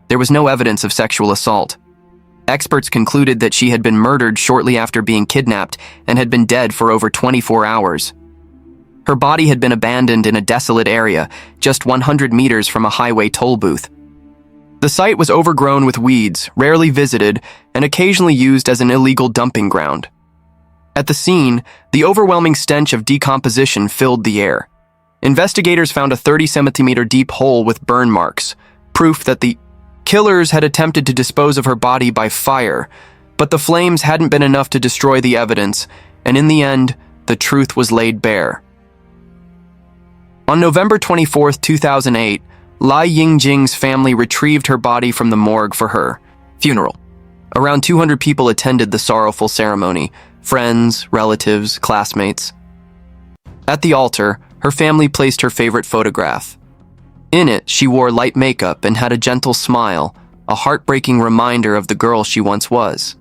There was no evidence of sexual assault. Experts concluded that she had been murdered shortly after being kidnapped and had been dead for over 24 hours. Her body had been abandoned in a desolate area, just 100 meters from a highway toll booth. The site was overgrown with weeds, rarely visited, and occasionally used as an illegal dumping ground. At the scene, the overwhelming stench of decomposition filled the air. Investigators found a 30-centimeter deep hole with burn marks, proof that the killers had attempted to dispose of her body by fire, but the flames hadn't been enough to destroy the evidence, and in the end, the truth was laid bare. On November 24, 2008, Lai Yingjing's family retrieved her body from the morgue for her funeral. Around 200 people attended the sorrowful ceremony: friends, relatives, classmates. At the altar, her family placed her favorite photograph. In it, she wore light makeup and had a gentle smile, a heartbreaking reminder of the girl she once was.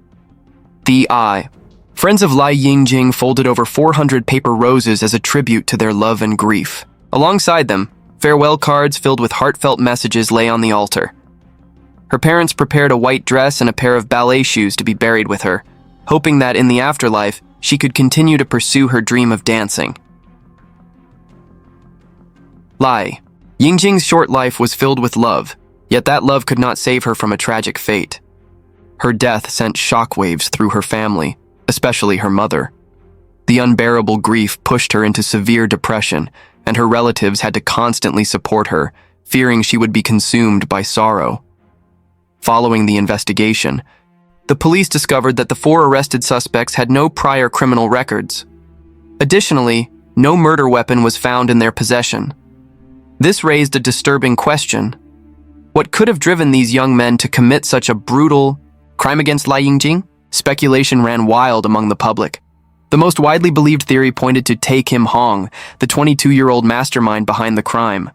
Friends of Lai Yingjing folded over 400 paper roses as a tribute to their love and grief. Alongside them, farewell cards filled with heartfelt messages lay on the altar. Her parents prepared a white dress and a pair of ballet shoes to be buried with her, hoping that in the afterlife, she could continue to pursue her dream of dancing. Lai Yingjing's short life was filled with love, yet that love could not save her from a tragic fate. Her death sent shockwaves through her family, especially her mother. The unbearable grief pushed her into severe depression, and her relatives had to constantly support her, fearing she would be consumed by sorrow. Following the investigation, the police discovered that the 4 arrested suspects had no prior criminal records. Additionally, no murder weapon was found in their possession. This raised a disturbing question. What could have driven these young men to commit such a brutal crime against Lai Yingjing? Speculation ran wild among the public. The most widely believed theory pointed to Tae Kim Hong, the 22-year-old mastermind behind the crime.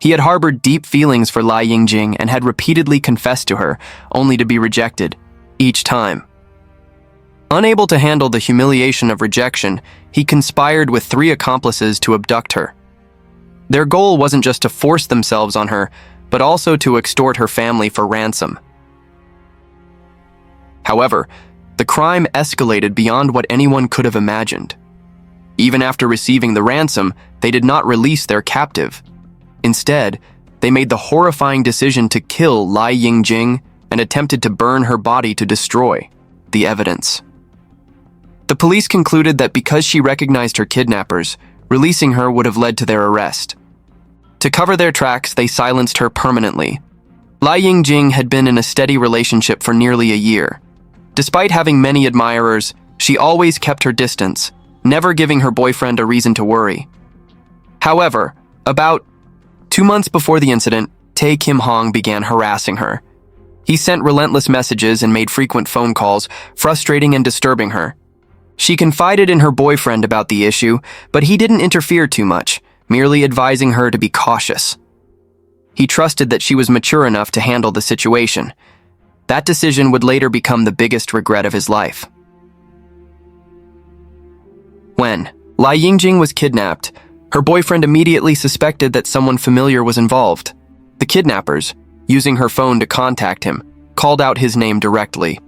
He had harbored deep feelings for Lai Yingjing and had repeatedly confessed to her, only to be rejected, each time. Unable to handle the humiliation of rejection, he conspired with 3 accomplices to abduct her. Their goal wasn't just to force themselves on her, but also to extort her family for ransom. However, the crime escalated beyond what anyone could have imagined. Even after receiving the ransom, they did not release their captive. Instead, they made the horrifying decision to kill Lai Yingjing and attempted to burn her body to destroy the evidence. The police concluded that because she recognized her kidnappers, releasing her would have led to their arrest. To cover their tracks, they silenced her permanently. Lai Yingjing had been in a steady relationship for nearly a year. Despite having many admirers, she always kept her distance, never giving her boyfriend a reason to worry. However, about 2 months before the incident, Tae Kim Hong began harassing her. He sent relentless messages and made frequent phone calls, frustrating and disturbing her. She confided in her boyfriend about the issue, but he didn't interfere too much, merely advising her to be cautious. He trusted that she was mature enough to handle the situation. That decision would later become the biggest regret of his life. When Lai Yingjing was kidnapped, her boyfriend immediately suspected that someone familiar was involved. The kidnappers, using her phone to contact him, called out his name directly.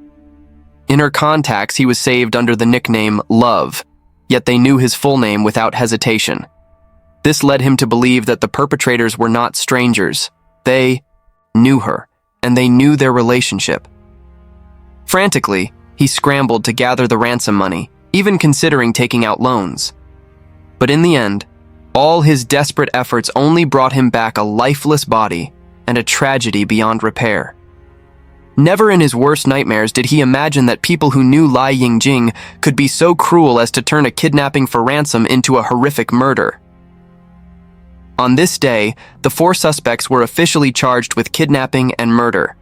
In her contacts, he was saved under the nickname Love, yet they knew his full name without hesitation. This led him to believe that the perpetrators were not strangers. They knew her, and they knew their relationship. Frantically, he scrambled to gather the ransom money, even considering taking out loans. But in the end, all his desperate efforts only brought him back a lifeless body and a tragedy beyond repair. Never in his worst nightmares did he imagine that people who knew Lai Yingjing could be so cruel as to turn a kidnapping for ransom into a horrific murder. On this day, the 4 suspects were officially charged with kidnapping and murder.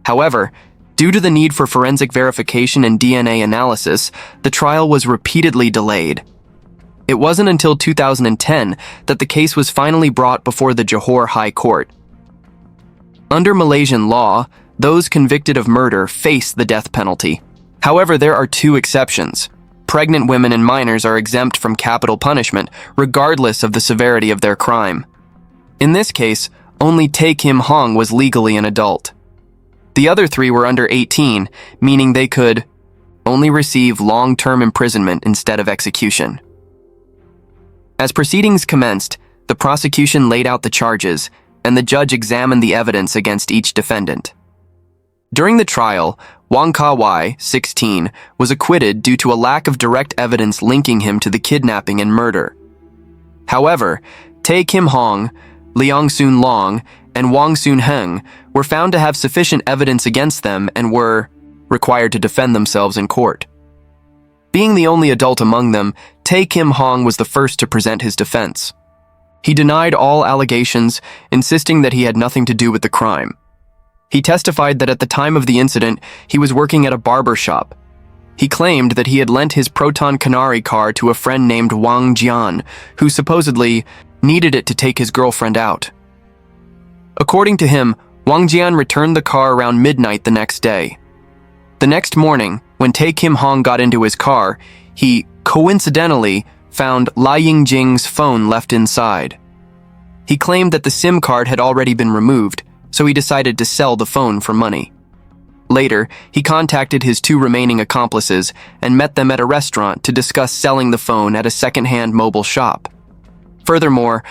However, due to the need for forensic verification and DNA analysis, the trial was repeatedly delayed. It wasn't until 2010 that the case was finally brought before the Johor High Court. Under Malaysian law, those convicted of murder face the death penalty. However, there are 2 exceptions. Pregnant women and minors are exempt from capital punishment, regardless of the severity of their crime. In this case, only Tae Kim Hong was legally an adult. The other 3 were under 18, meaning they could only receive long-term imprisonment instead of execution. As proceedings commenced, the prosecution laid out the charges, and the judge examined the evidence against each defendant. During the trial, Wong Ka-wai, 16, was acquitted due to a lack of direct evidence linking him to the kidnapping and murder. However, Tae Kim Hong, Leong Soon Long, and Wong Soon Heng were found to have sufficient evidence against them and were required to defend themselves in court. Being the only adult among them, Tae Kim Hong was the first to present his defense. He denied all allegations, insisting that he had nothing to do with the crime. He testified that at the time of the incident, he was working at a barber shop. He claimed that he had lent his Proton Canary car to a friend named Wang Jian, who supposedly needed it to take his girlfriend out. According to him, Wang Jian returned the car around midnight the next day. The next morning, when Tae Kim Hong got into his car, he coincidentally found Lai Yingjing's phone left inside. He claimed that the SIM card had already been removed, so he decided to sell the phone for money. Later, he contacted his 2 remaining accomplices and met them at a restaurant to discuss selling the phone at a second-hand mobile shop. Furthermore,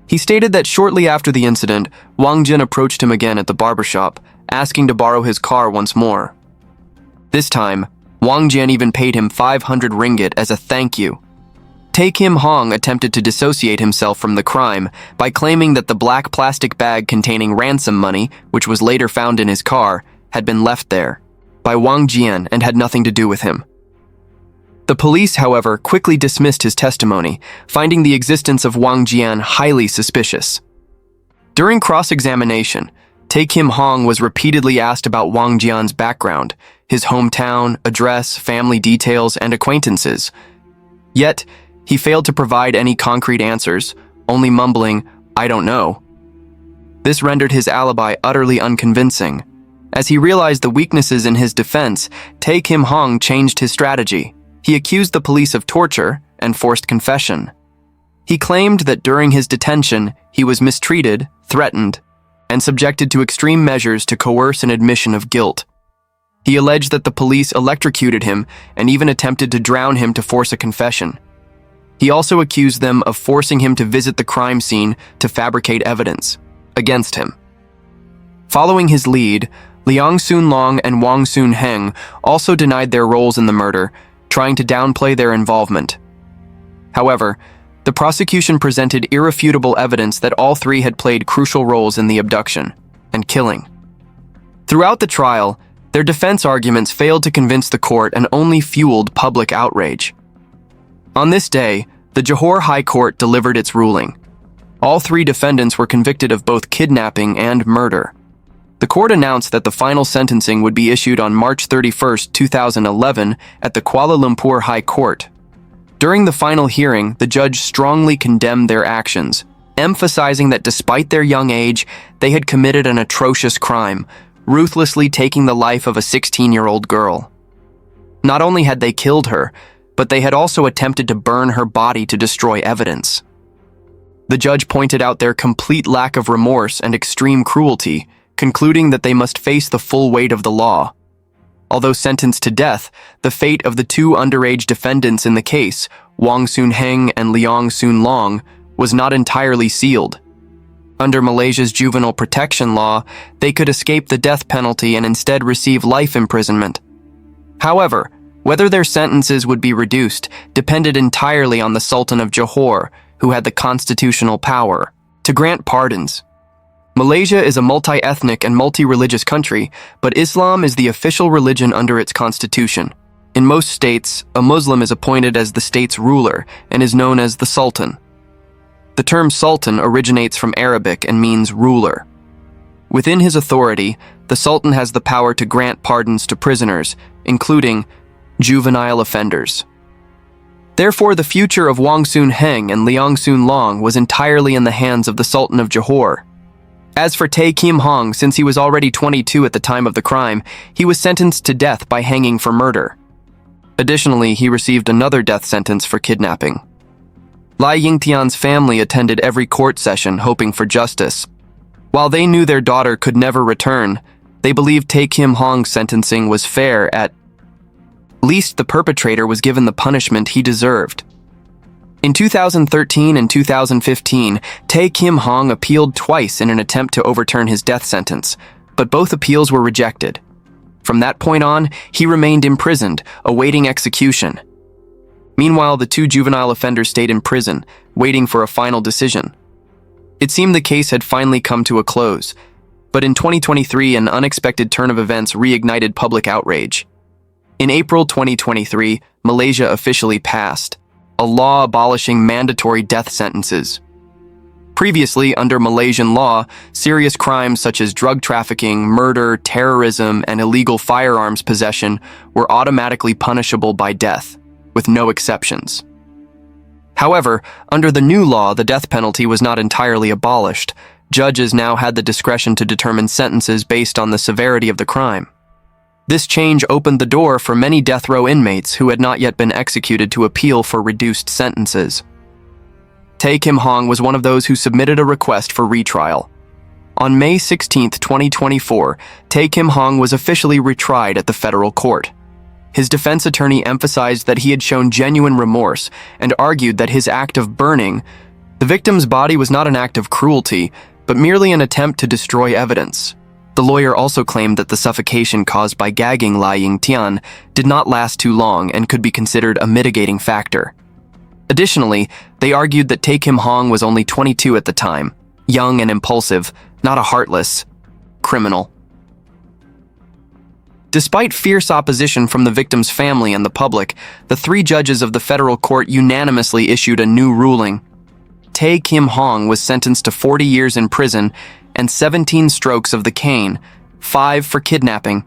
he stated that shortly after the incident, Wang Jin approached him again at the barbershop, asking to borrow his car once more. This time, Wang Jian even paid him 500 ringgit as a thank you. Tae Kim Hong attempted to dissociate himself from the crime by claiming that the black plastic bag containing ransom money, which was later found in his car, had been left there by Wang Jian and had nothing to do with him. The police, however, quickly dismissed his testimony, finding the existence of Wang Jian highly suspicious. During cross-examination, Tae Kim Hong was repeatedly asked about Wang Jian's background, his hometown, address, family details, and acquaintances. Yet, he failed to provide any concrete answers, only mumbling, "I don't know." This rendered his alibi utterly unconvincing. As he realized the weaknesses in his defense, Tae Kim Hong changed his strategy. He accused the police of torture and forced confession. He claimed that during his detention, he was mistreated, threatened, and subjected to extreme measures to coerce an admission of guilt. He alleged that the police electrocuted him and even attempted to drown him to force a confession. He also accused them of forcing him to visit the crime scene to fabricate evidence against him. Following his lead, Leong Soon Long and Wong Soon Heng also denied their roles in the murder, trying to downplay their involvement. However, the prosecution presented irrefutable evidence that all 3 had played crucial roles in the abduction and killing. Throughout the trial, their defense arguments failed to convince the court and only fueled public outrage. On this day, the Johor High Court delivered its ruling. All 3 defendants were convicted of both kidnapping and murder. The court announced that the final sentencing would be issued on March 31, 2011, at the Kuala Lumpur High Court. During the final hearing, the judge strongly condemned their actions, emphasizing that despite their young age, they had committed an atrocious crime, ruthlessly taking the life of a 16-year-old girl. Not only had they killed her, but they had also attempted to burn her body to destroy evidence. The judge pointed out their complete lack of remorse and extreme cruelty, concluding that they must face the full weight of the law. Although sentenced to death, the fate of the two underage defendants in the case, Wong Soon Heng and Leong Soon Long, was not entirely sealed. Under Malaysia's juvenile protection law, they could escape the death penalty and instead receive life imprisonment. However, whether their sentences would be reduced depended entirely on the Sultan of Johor, who had the constitutional power to grant pardons. Malaysia is a multi-ethnic and multi-religious country, but Islam is the official religion under its constitution. In most states, a Muslim is appointed as the state's ruler and is known as the Sultan. The term Sultan originates from Arabic and means ruler. Within his authority, the Sultan has the power to grant pardons to prisoners, including juvenile offenders. Therefore, the future of Wong Soon Heng and Leong Soon Long was entirely in the hands of the Sultan of Johor. As for Tay Kim Hong, since he was already 22 at the time of the crime, he was sentenced to death by hanging for murder. Additionally, he received another death sentence for kidnapping. Lai Yingtian's family attended every court session hoping for justice. While they knew their daughter could never return, they believed Tay Kim Hong's sentencing was fair. At least the perpetrator was given the punishment he deserved. In 2013 and 2015, Tay Kim Hong appealed twice in an attempt to overturn his death sentence, but both appeals were rejected. From that point on, he remained imprisoned, awaiting execution. Meanwhile, the two juvenile offenders stayed in prison, waiting for a final decision. It seemed the case had finally come to a close, but in 2023, an unexpected turn of events reignited public outrage. In April 2023, Malaysia officially passed a law abolishing mandatory death sentences. Previously, under Malaysian law, serious crimes such as drug trafficking, murder, terrorism, and illegal firearms possession were automatically punishable by death, with no exceptions. However, under the new law, the death penalty was not entirely abolished. Judges now had the discretion to determine sentences based on the severity of the crime. This change opened the door for many death row inmates who had not yet been executed to appeal for reduced sentences. Tay Kim Hong was one of those who submitted a request for retrial. On May 16, 2024, Tay Kim Hong was officially retried at the federal court. His defense attorney emphasized that he had shown genuine remorse and argued that his act of burning the victim's body was not an act of cruelty, but merely an attempt to destroy evidence. The lawyer also claimed that the suffocation caused by gagging Lai Yingtian did not last too long and could be considered a mitigating factor. Additionally, they argued that Tay Kim Hong was only 22 at the time, young and impulsive, not a heartless criminal. Despite fierce opposition from the victim's family and the public, the three judges of the federal court unanimously issued a new ruling. Tay Kim Hong was sentenced to 40 years in prison and 17 strokes of the cane, 5 for kidnapping,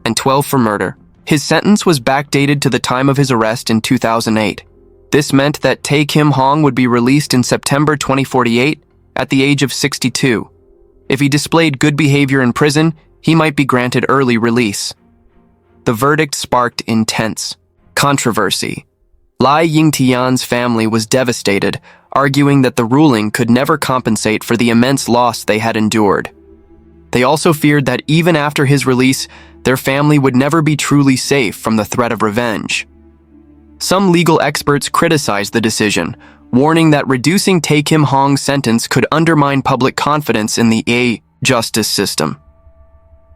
and 12 for murder. His sentence was backdated to the time of his arrest in 2008. This meant that Tay Kim Hong would be released in September 2048 at the age of 62. If he displayed good behavior in prison, he might be granted early release. The verdict sparked intense controversy. Lai Yingtian's family was devastated, arguing that the ruling could never compensate for the immense loss they had endured. They also feared that even after his release, their family would never be truly safe from the threat of revenge. Some legal experts criticized the decision, warning that reducing Tay Kim Hong's sentence could undermine public confidence in the justice system.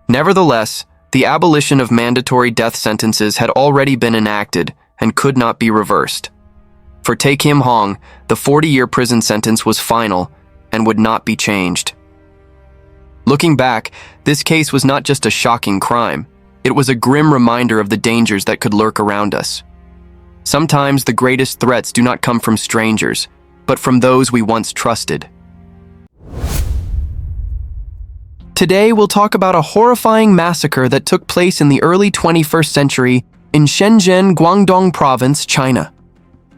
Nevertheless, the abolition of mandatory death sentences had already been enacted and could not be reversed. For Tay Kim Hong, the 40-year prison sentence was final and would not be changed. Looking back, this case was not just a shocking crime. It was a grim reminder of the dangers that could lurk around us. Sometimes the greatest threats do not come from strangers, but from those we once trusted. Today, we'll talk about a horrifying massacre that took place in the early 21st century in Shenzhen, Guangdong Province, China.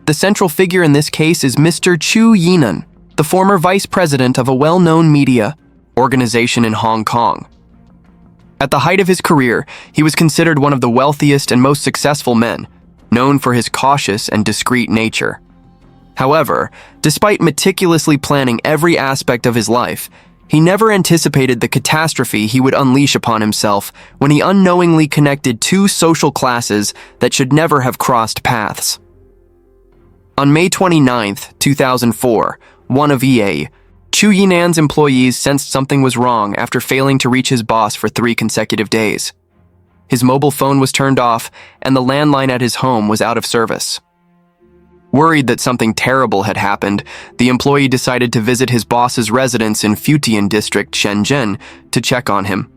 The central figure in this case is Mr. Chu Yinan, the former vice president of a well-known media organization in Hong Kong. At the height of his career, he was considered one of the wealthiest and most successful men, known for his cautious and discreet nature. However, despite meticulously planning every aspect of his life, he never anticipated the catastrophe he would unleash upon himself when he unknowingly connected two social classes that should never have crossed paths. On May 29, 2004, one of EA, Chu Yinan's employees sensed something was wrong after failing to reach his boss for 3 consecutive days. His mobile phone was turned off, and the landline at his home was out of service. Worried that something terrible had happened, the employee decided to visit his boss's residence in Futian District, Shenzhen, to check on him.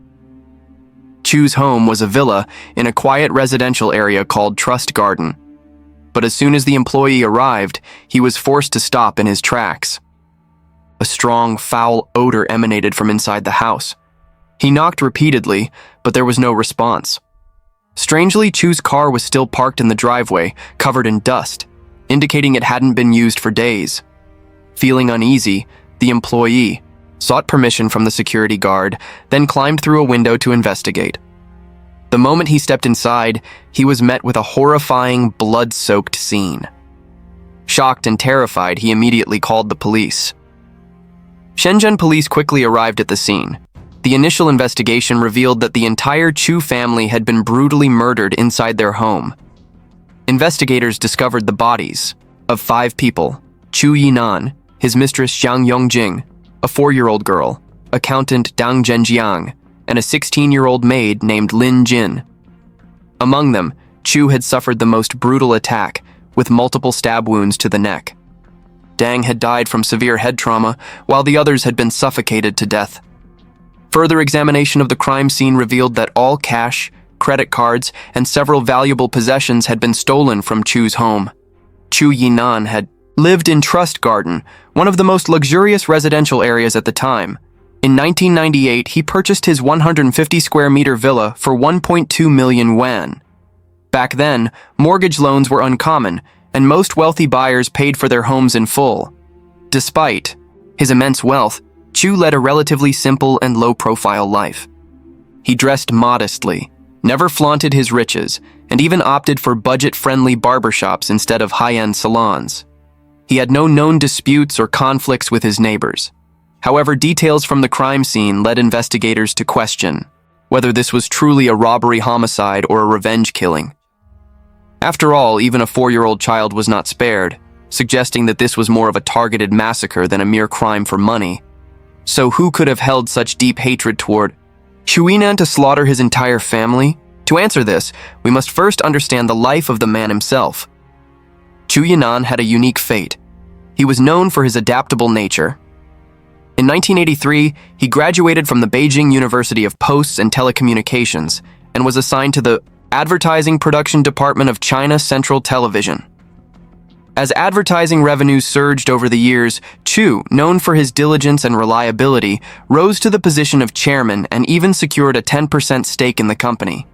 Chu's home was a villa in a quiet residential area called Trust Garden. But as soon as the employee arrived, he was forced to stop in his tracks. A strong, foul odor emanated from inside the house. He knocked repeatedly, but there was no response. Strangely, Chu's car was still parked in the driveway, covered in dust, indicating it hadn't been used for days. Feeling uneasy, the employee sought permission from the security guard, then climbed through a window to investigate. The moment he stepped inside, he was met with a horrifying, blood-soaked scene. Shocked and terrified, he immediately called the police. Shenzhen police quickly arrived at the scene. The initial investigation revealed that the entire Chu family had been brutally murdered inside their home. Investigators discovered the bodies of 5 people: Chu Yinan, his mistress Xiang Yongjing, a 4-year-old girl, accountant Dang Zhenjiang, and a 16-year-old maid named Lin Jin. Among them, Chu had suffered the most brutal attack, with multiple stab wounds to the neck. Dang had died from severe head trauma, while the others had been suffocated to death. Further examination of the crime scene revealed that all cash, credit cards, and several valuable possessions had been stolen from Chu's home. Chu Yinan had lived in Trust Garden, one of the most luxurious residential areas at the time. In 1998, he purchased his 150-square-meter villa for 1.2 million yuan. Back then, mortgage loans were uncommon, and most wealthy buyers paid for their homes in full. Despite his immense wealth, Chu led a relatively simple and low-profile life. He dressed modestly, never flaunted his riches, and even opted for budget-friendly barbershops instead of high-end salons. He had no known disputes or conflicts with his neighbors. However, details from the crime scene led investigators to question whether this was truly a robbery homicide or a revenge killing. After all, even a 4-year-old child was not spared, suggesting that this was more of a targeted massacre than a mere crime for money. So who could have held such deep hatred toward Chu Yinan to slaughter his entire family? To answer this, we must first understand the life of the man himself. Chu Yinan had a unique fate. He was known for his adaptable nature. In 1983, he graduated from the Beijing University of Posts and Telecommunications and was assigned to the Advertising Production Department of China Central Television. As advertising revenues surged over the years, Chu, known for his diligence and reliability, rose to the position of chairman and even secured a 10% stake in the company.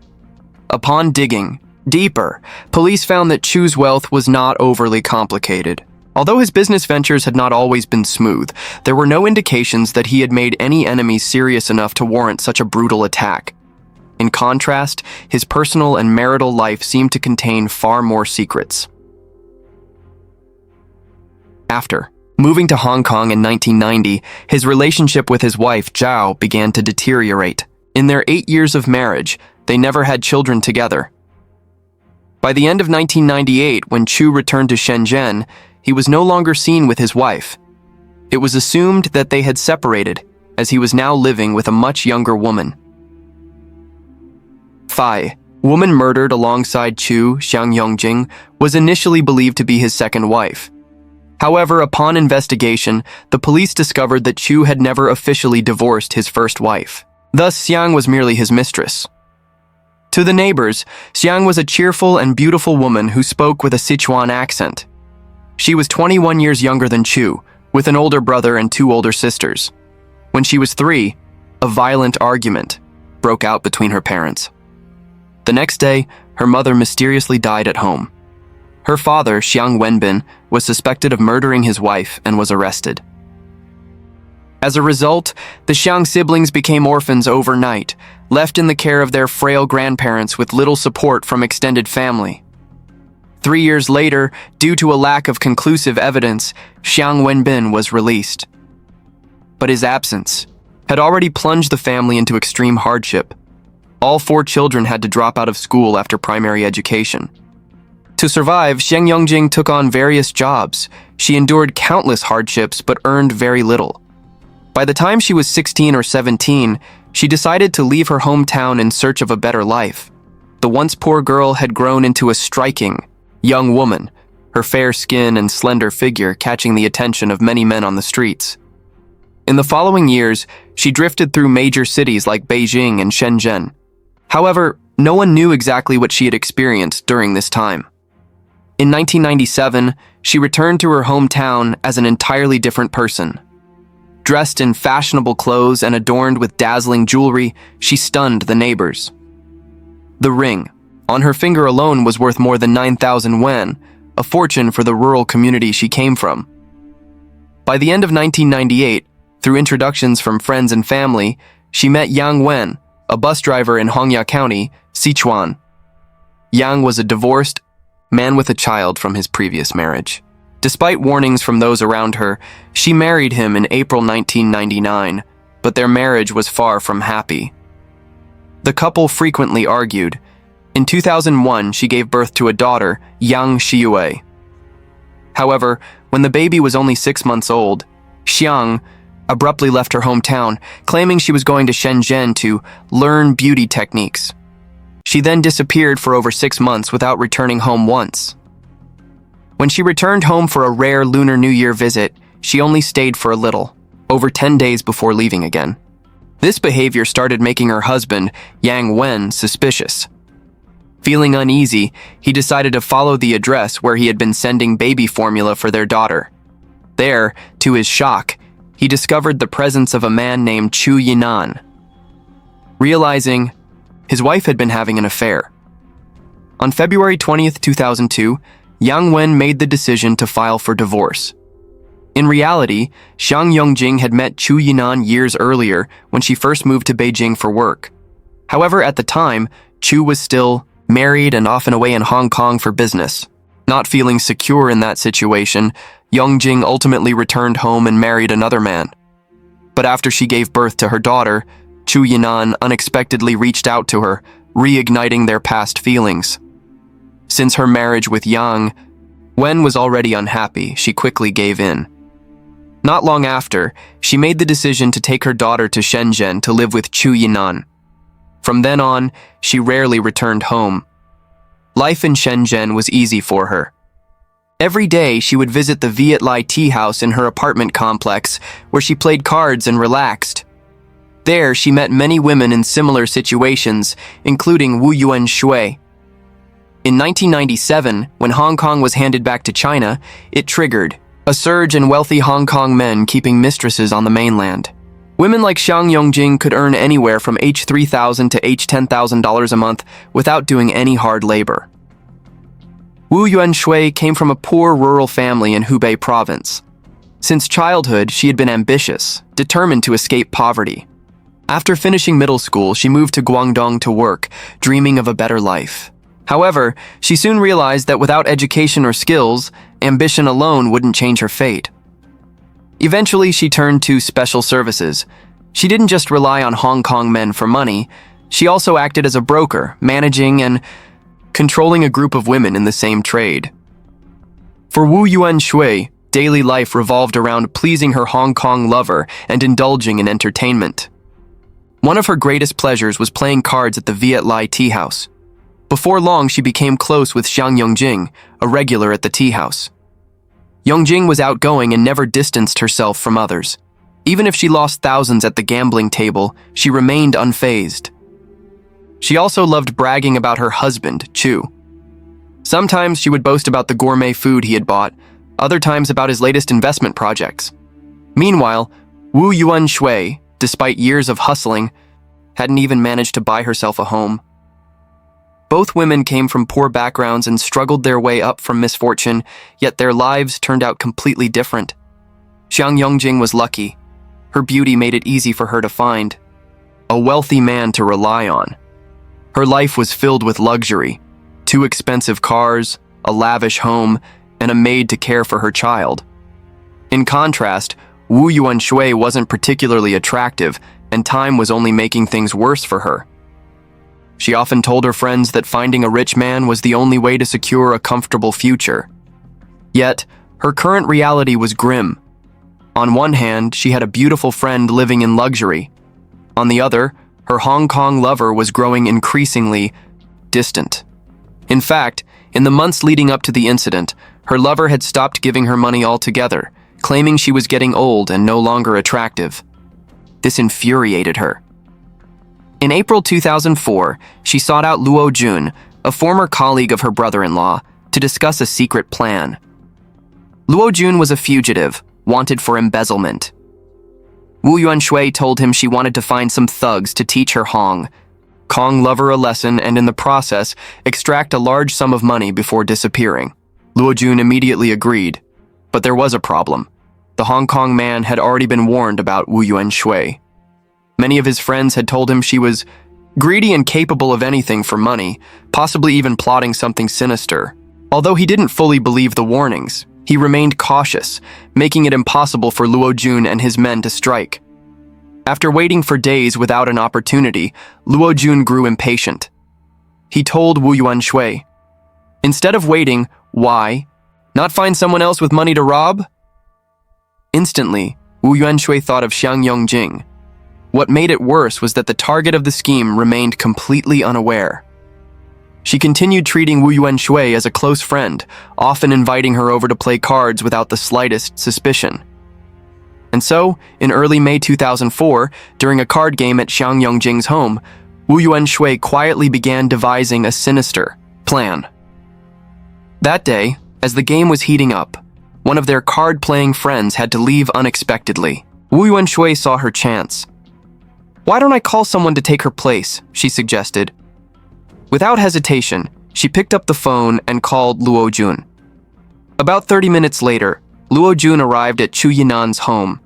Upon digging deeper, police found that Chu's wealth was not overly complicated. Although his business ventures had not always been smooth, there were no indications that he had made any enemies serious enough to warrant such a brutal attack. In contrast, his personal and marital life seemed to contain far more secrets. After moving to Hong Kong in 1990, his relationship with his wife, Zhao, began to deteriorate. In their 8 years of marriage, they never had children together. By the end of 1998, when Chu returned to Shenzhen, he was no longer seen with his wife. It was assumed that they had separated, as he was now living with a much younger woman. Fai, woman murdered alongside Chu, Xiang Yongjing, was initially believed to be his second wife. However, upon investigation, the police discovered that Chu had never officially divorced his first wife. Thus, Xiang was merely his mistress. To the neighbors, Xiang was a cheerful and beautiful woman who spoke with a Sichuan accent. She was 21 years younger than Chu, with an older brother and 2 older sisters. When she was 3, a violent argument broke out between her parents. The next day, her mother mysteriously died at home. Her father, Xiang Wenbin, was suspected of murdering his wife and was arrested. As a result, the Xiang siblings became orphans overnight, left in the care of their frail grandparents with little support from extended family. 3 years later, due to a lack of conclusive evidence, Xiang Wenbin was released. But his absence had already plunged the family into extreme hardship. All 4 children had to drop out of school after primary education. To survive, Sheng Yongjing took on various jobs. She endured countless hardships but earned very little. By the time she was 16 or 17, she decided to leave her hometown in search of a better life. The once poor girl had grown into a striking young woman, her fair skin and slender figure catching the attention of many men on the streets. In the following years, she drifted through major cities like Beijing and Shenzhen. However, no one knew exactly what she had experienced during this time. In 1997, she returned to her hometown as an entirely different person. Dressed in fashionable clothes and adorned with dazzling jewelry, she stunned the neighbors. The ring on her finger alone was worth more than 9,000 yuan, a fortune for the rural community she came from. By the end of 1998, through introductions from friends and family, she met Yang Wen, a bus driver in Hongya County, Sichuan. Yang was a divorced man with a child from his previous marriage. Despite warnings from those around her, she married him in April 1999, but their marriage was far from happy. The couple frequently argued. In 2001, she gave birth to a daughter, Yang Xiuyue. However, when the baby was only 6 months old, Xiang abruptly left her hometown, claiming she was going to Shenzhen to learn beauty techniques. She then disappeared for over 6 months without returning home once. When she returned home for a rare Lunar New Year visit, she only stayed for a little, over 10 days before leaving again. This behavior started making her husband, Yang Wen, suspicious. Feeling uneasy, he decided to follow the address where he had been sending baby formula for their daughter. There, to his shock, he discovered the presence of a man named Chu Yinan. Realizing his wife had been having an affair. On February 20th, 2002, Yang Wen made the decision to file for divorce. In reality, Xiang Yongjing had met Chu Yinan years earlier when she first moved to Beijing for work. However, at the time, Chu was still married and often away in Hong Kong for business. Not feeling secure in that situation, Yongjing ultimately returned home and married another man. But after she gave birth to her daughter, Chu Yinan unexpectedly reached out to her, reigniting their past feelings. Since her marriage with Yang Wen was already unhappy, she quickly gave in. Not long after, she made the decision to take her daughter to Shenzhen to live with Chu Yinan. From then on, she rarely returned home. Life in Shenzhen was easy for her. Every day, she would visit the Viet Lai tea house in her apartment complex, where she played cards and relaxed. There, she met many women in similar situations, including Wu Yuanshui. In 1997, when Hong Kong was handed back to China, it triggered a surge in wealthy Hong Kong men keeping mistresses on the mainland. Women like Xiang Yongjing could earn anywhere from H$3,000 to H$10,000 a month without doing any hard labor. Wu Yuanshui came from a poor rural family in Hubei province. Since childhood, she had been ambitious, determined to escape poverty. After finishing middle school, she moved to Guangdong to work, dreaming of a better life. However, she soon realized that without education or skills, ambition alone wouldn't change her fate. Eventually, she turned to special services. She didn't just rely on Hong Kong men for money, she also acted as a broker, managing and controlling a group of women in the same trade. For Wu Yuanshui, daily life revolved around pleasing her Hong Kong lover and indulging in entertainment. One of her greatest pleasures was playing cards at the Viet Lai tea house. Before long, she became close with Xiang Yongjing, a regular at the tea house. Yongjing was outgoing and never distanced herself from others. Even if she lost thousands at the gambling table, she remained unfazed. She also loved bragging about her husband, Chu. Sometimes she would boast about the gourmet food he had bought, other times about his latest investment projects. Meanwhile, Wu Yuanshui despite years of hustling, hadn't even managed to buy herself a home. Both women came from poor backgrounds and struggled their way up from misfortune, yet their lives turned out completely different. Xiang Yongjing was lucky. Her beauty made it easy for her to find a wealthy man to rely on. Her life was filled with luxury, 2 expensive cars, a lavish home, and a maid to care for her child. In contrast, Wu Yuanshui wasn't particularly attractive, and time was only making things worse for her. She often told her friends that finding a rich man was the only way to secure a comfortable future. Yet, her current reality was grim. On one hand, she had a beautiful friend living in luxury. On the other, her Hong Kong lover was growing increasingly distant. In fact, in the months leading up to the incident, her lover had stopped giving her money altogether, claiming she was getting old and no longer attractive. This infuriated her. In April 2004, she sought out Luo Jun, a former colleague of her brother-in-law, to discuss a secret plan. Luo Jun was a fugitive, wanted for embezzlement. Wu Yuanshui told him she wanted to find some thugs to teach her Hong Kong lover a lesson and in the process, extract a large sum of money before disappearing. Luo Jun immediately agreed, but there was a problem. The Hong Kong man had already been warned about Wu Yuanshui. Many of his friends had told him she was greedy and capable of anything for money, possibly even plotting something sinister. Although he didn't fully believe the warnings, he remained cautious, making it impossible for Luo Jun and his men to strike. After waiting for days without an opportunity, Luo Jun grew impatient. He told Wu Yuanshui, "Instead of waiting, why not find someone else with money to rob?" Instantly, Wu Yuanshui thought of Xiang Yongjing. What made it worse was that the target of the scheme remained completely unaware. She continued treating Wu Yuanshui as a close friend, often inviting her over to play cards without the slightest suspicion. And so, in early May 2004, during a card game at Xiang Yongjing's home, Wu Yuanshui quietly began devising a sinister plan. That day, as the game was heating up, one of their card-playing friends had to leave unexpectedly. Wu Yuanshui saw her chance. "Why don't I call someone to take her place?" she suggested. Without hesitation, she picked up the phone and called Luo Jun. About 30 minutes later, Luo Jun arrived at Chu Yinan's home.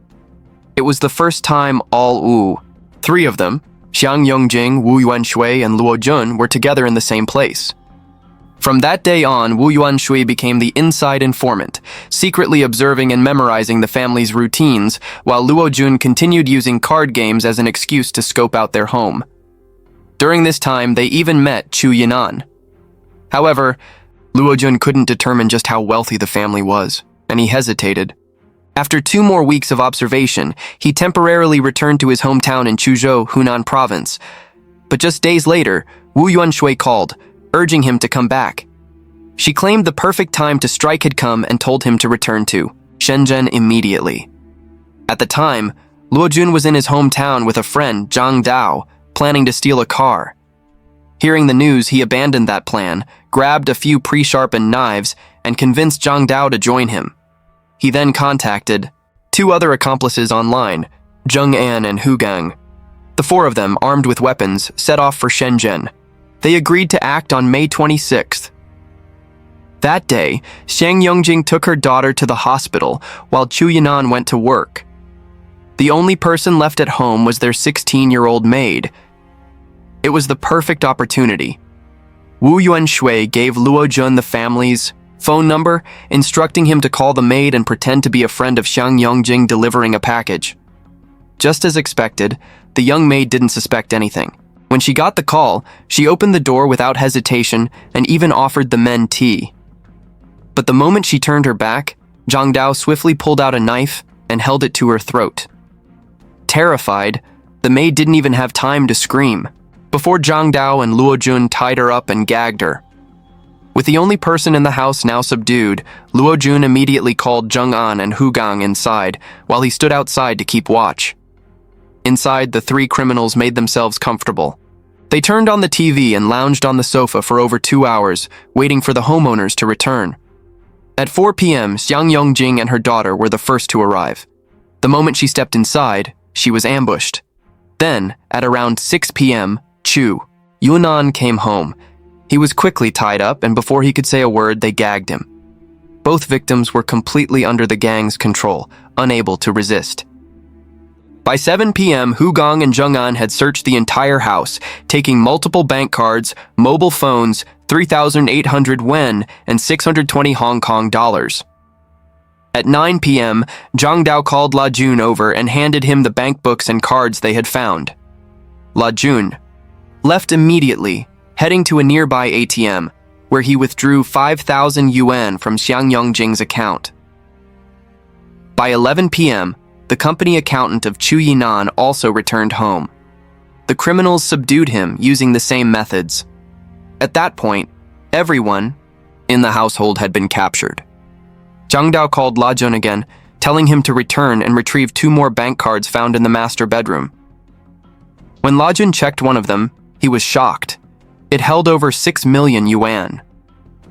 It was the first time all Wu, 3 of them, Xiang Yongjing, Wu Yuanshui, and Luo Jun, were together in the same place. From that day on, Wu Yuanshui became the inside informant, secretly observing and memorizing the family's routines, while Luo Jun continued using card games as an excuse to scope out their home. During this time, they even met Chu Yinan. However, Luo Jun couldn't determine just how wealthy the family was, and he hesitated. After 2 more weeks of observation, he temporarily returned to his hometown in Chuzhou, Hunan province. But just days later, Wu Yuanshui called, urging him to come back. She claimed the perfect time to strike had come and told him to return to Shenzhen immediately. At the time, Luo Jun was in his hometown with a friend, Zhang Dao, planning to steal a car. Hearing the news, he abandoned that plan, grabbed a few pre-sharpened knives, and convinced Zhang Dao to join him. He then contacted 2 other accomplices online, Zheng An and Hu Gang. The 4 of them, armed with weapons, set off for Shenzhen. They agreed to act on May 26th. That day, Xiang Yongjing took her daughter to the hospital while Chu Yinan went to work. The only person left at home was their 16-year-old maid. It was the perfect opportunity. Wu Yuanshui gave Luo Jun the family's phone number, instructing him to call the maid and pretend to be a friend of Xiang Yongjing delivering a package. Just as expected, the young maid didn't suspect anything. When she got the call, she opened the door without hesitation and even offered the men tea. But the moment she turned her back, Zhang Dao swiftly pulled out a knife and held it to her throat. Terrified, the maid didn't even have time to scream, before Zhang Dao and Luo Jun tied her up and gagged her. With the only person in the house now subdued, Luo Jun immediately called Zheng An and Hu Gang inside, while he stood outside to keep watch. Inside, the 3 criminals made themselves comfortable. They turned on the TV and lounged on the sofa for over 2 hours, waiting for the homeowners to return. At 4 p.m., Xiang Yongjing and her daughter were the first to arrive. The moment she stepped inside, she was ambushed. Then, at around 6 p.m., Chu Yunan came home. He was quickly tied up, and before he could say a word, they gagged him. Both victims were completely under the gang's control, unable to resist. By 7 p.m., Hu Gong and Zheng An had searched the entire house, taking multiple bank cards, mobile phones, 3,800 yuan, and 620 Hong Kong dollars. At 9 p.m., Zhang Dao called La Jun over and handed him the bank books and cards they had found. La Jun left immediately, heading to a nearby ATM, where he withdrew 5,000 yuan from Xiang Yongjing's account. By 11 p.m., the company accountant of Chu Yinan also returned home. The criminals subdued him using the same methods. At that point, everyone in the household had been captured. Zhang Dao called La Jun again, telling him to return and retrieve 2 more bank cards found in the master bedroom. When La Jun checked one of them, he was shocked. It held over 6 million yuan.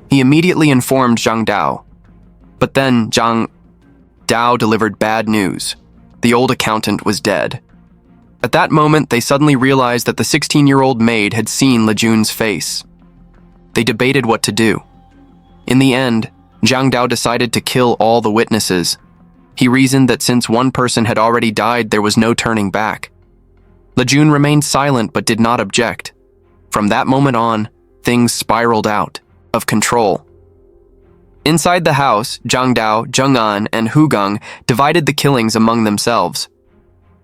He immediately informed Zhang Dao. But then Zhang Dao delivered bad news. The old accountant was dead. At that moment, they suddenly realized that the 16-year-old maid had seen La Jun's face. They debated what to do. In the end, Zhang Dao decided to kill all the witnesses. He reasoned that since one person had already died, there was no turning back. La Jun remained silent but did not object. From that moment on, things spiraled out of control. Inside the house, Zhang Dao, Zheng An, and Hu Gong divided the killings among themselves.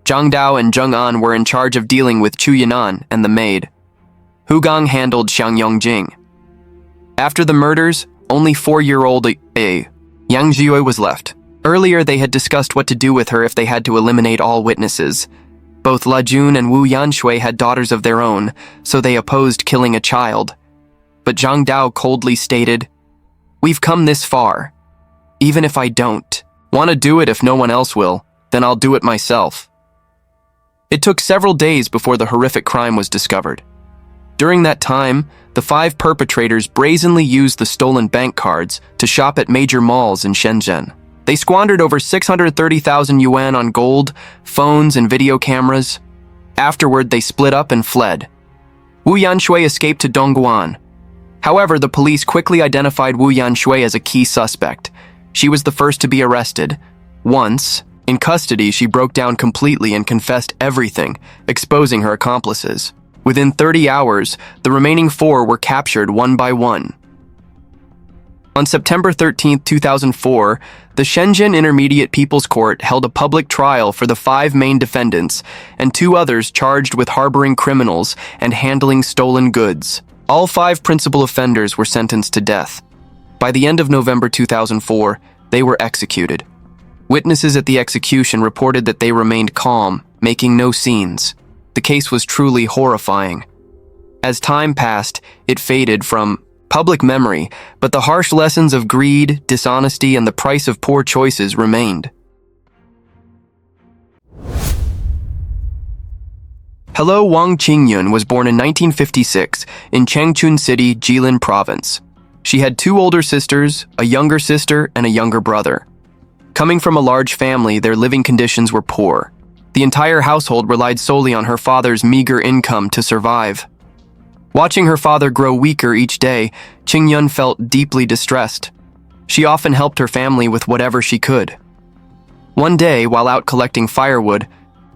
Zhang Dao and Zheng An were in charge of dealing with Chu Yinan and the maid. Hu Gong handled Xiang Yongjing. After the murders, only 4-year-old Yang Jiui was left. Earlier, they had discussed what to do with her if they had to eliminate all witnesses. Both La Jun and Wu Yanshui had daughters of their own, so they opposed killing a child. But Zhang Dao coldly stated, "We've come this far. Even if I don't want to do it if no one else will, then I'll do it myself." It took several days before the horrific crime was discovered. During that time, the 5 perpetrators brazenly used the stolen bank cards to shop at major malls in Shenzhen. They squandered over 630,000 yuan on gold, phones, and video cameras. Afterward, they split up and fled. Wu Yanshui escaped to Dongguan. However, the police quickly identified Wu Yanshui as a key suspect. She was the first to be arrested. Once, in custody, she broke down completely and confessed everything, exposing her accomplices. Within 30 hours, the remaining 4 were captured one by one. On September 13, 2004, the Shenzhen Intermediate People's Court held a public trial for the 5 main defendants and 2 others charged with harboring criminals and handling stolen goods. All 5 principal offenders were sentenced to death. By the end of November 2004, they were executed. Witnesses at the execution reported that they remained calm, making no scenes. The case was truly horrifying. As time passed, it faded from public memory, but the harsh lessons of greed, dishonesty, and the price of poor choices remained. Hello Wang Qingyun was born in 1956 in Changchun City, Jilin Province. She had 2 older sisters, a younger sister, and a younger brother. Coming from a large family, their living conditions were poor. The entire household relied solely on her father's meager income to survive. Watching her father grow weaker each day, Qingyun felt deeply distressed. She often helped her family with whatever she could. One day, while out collecting firewood,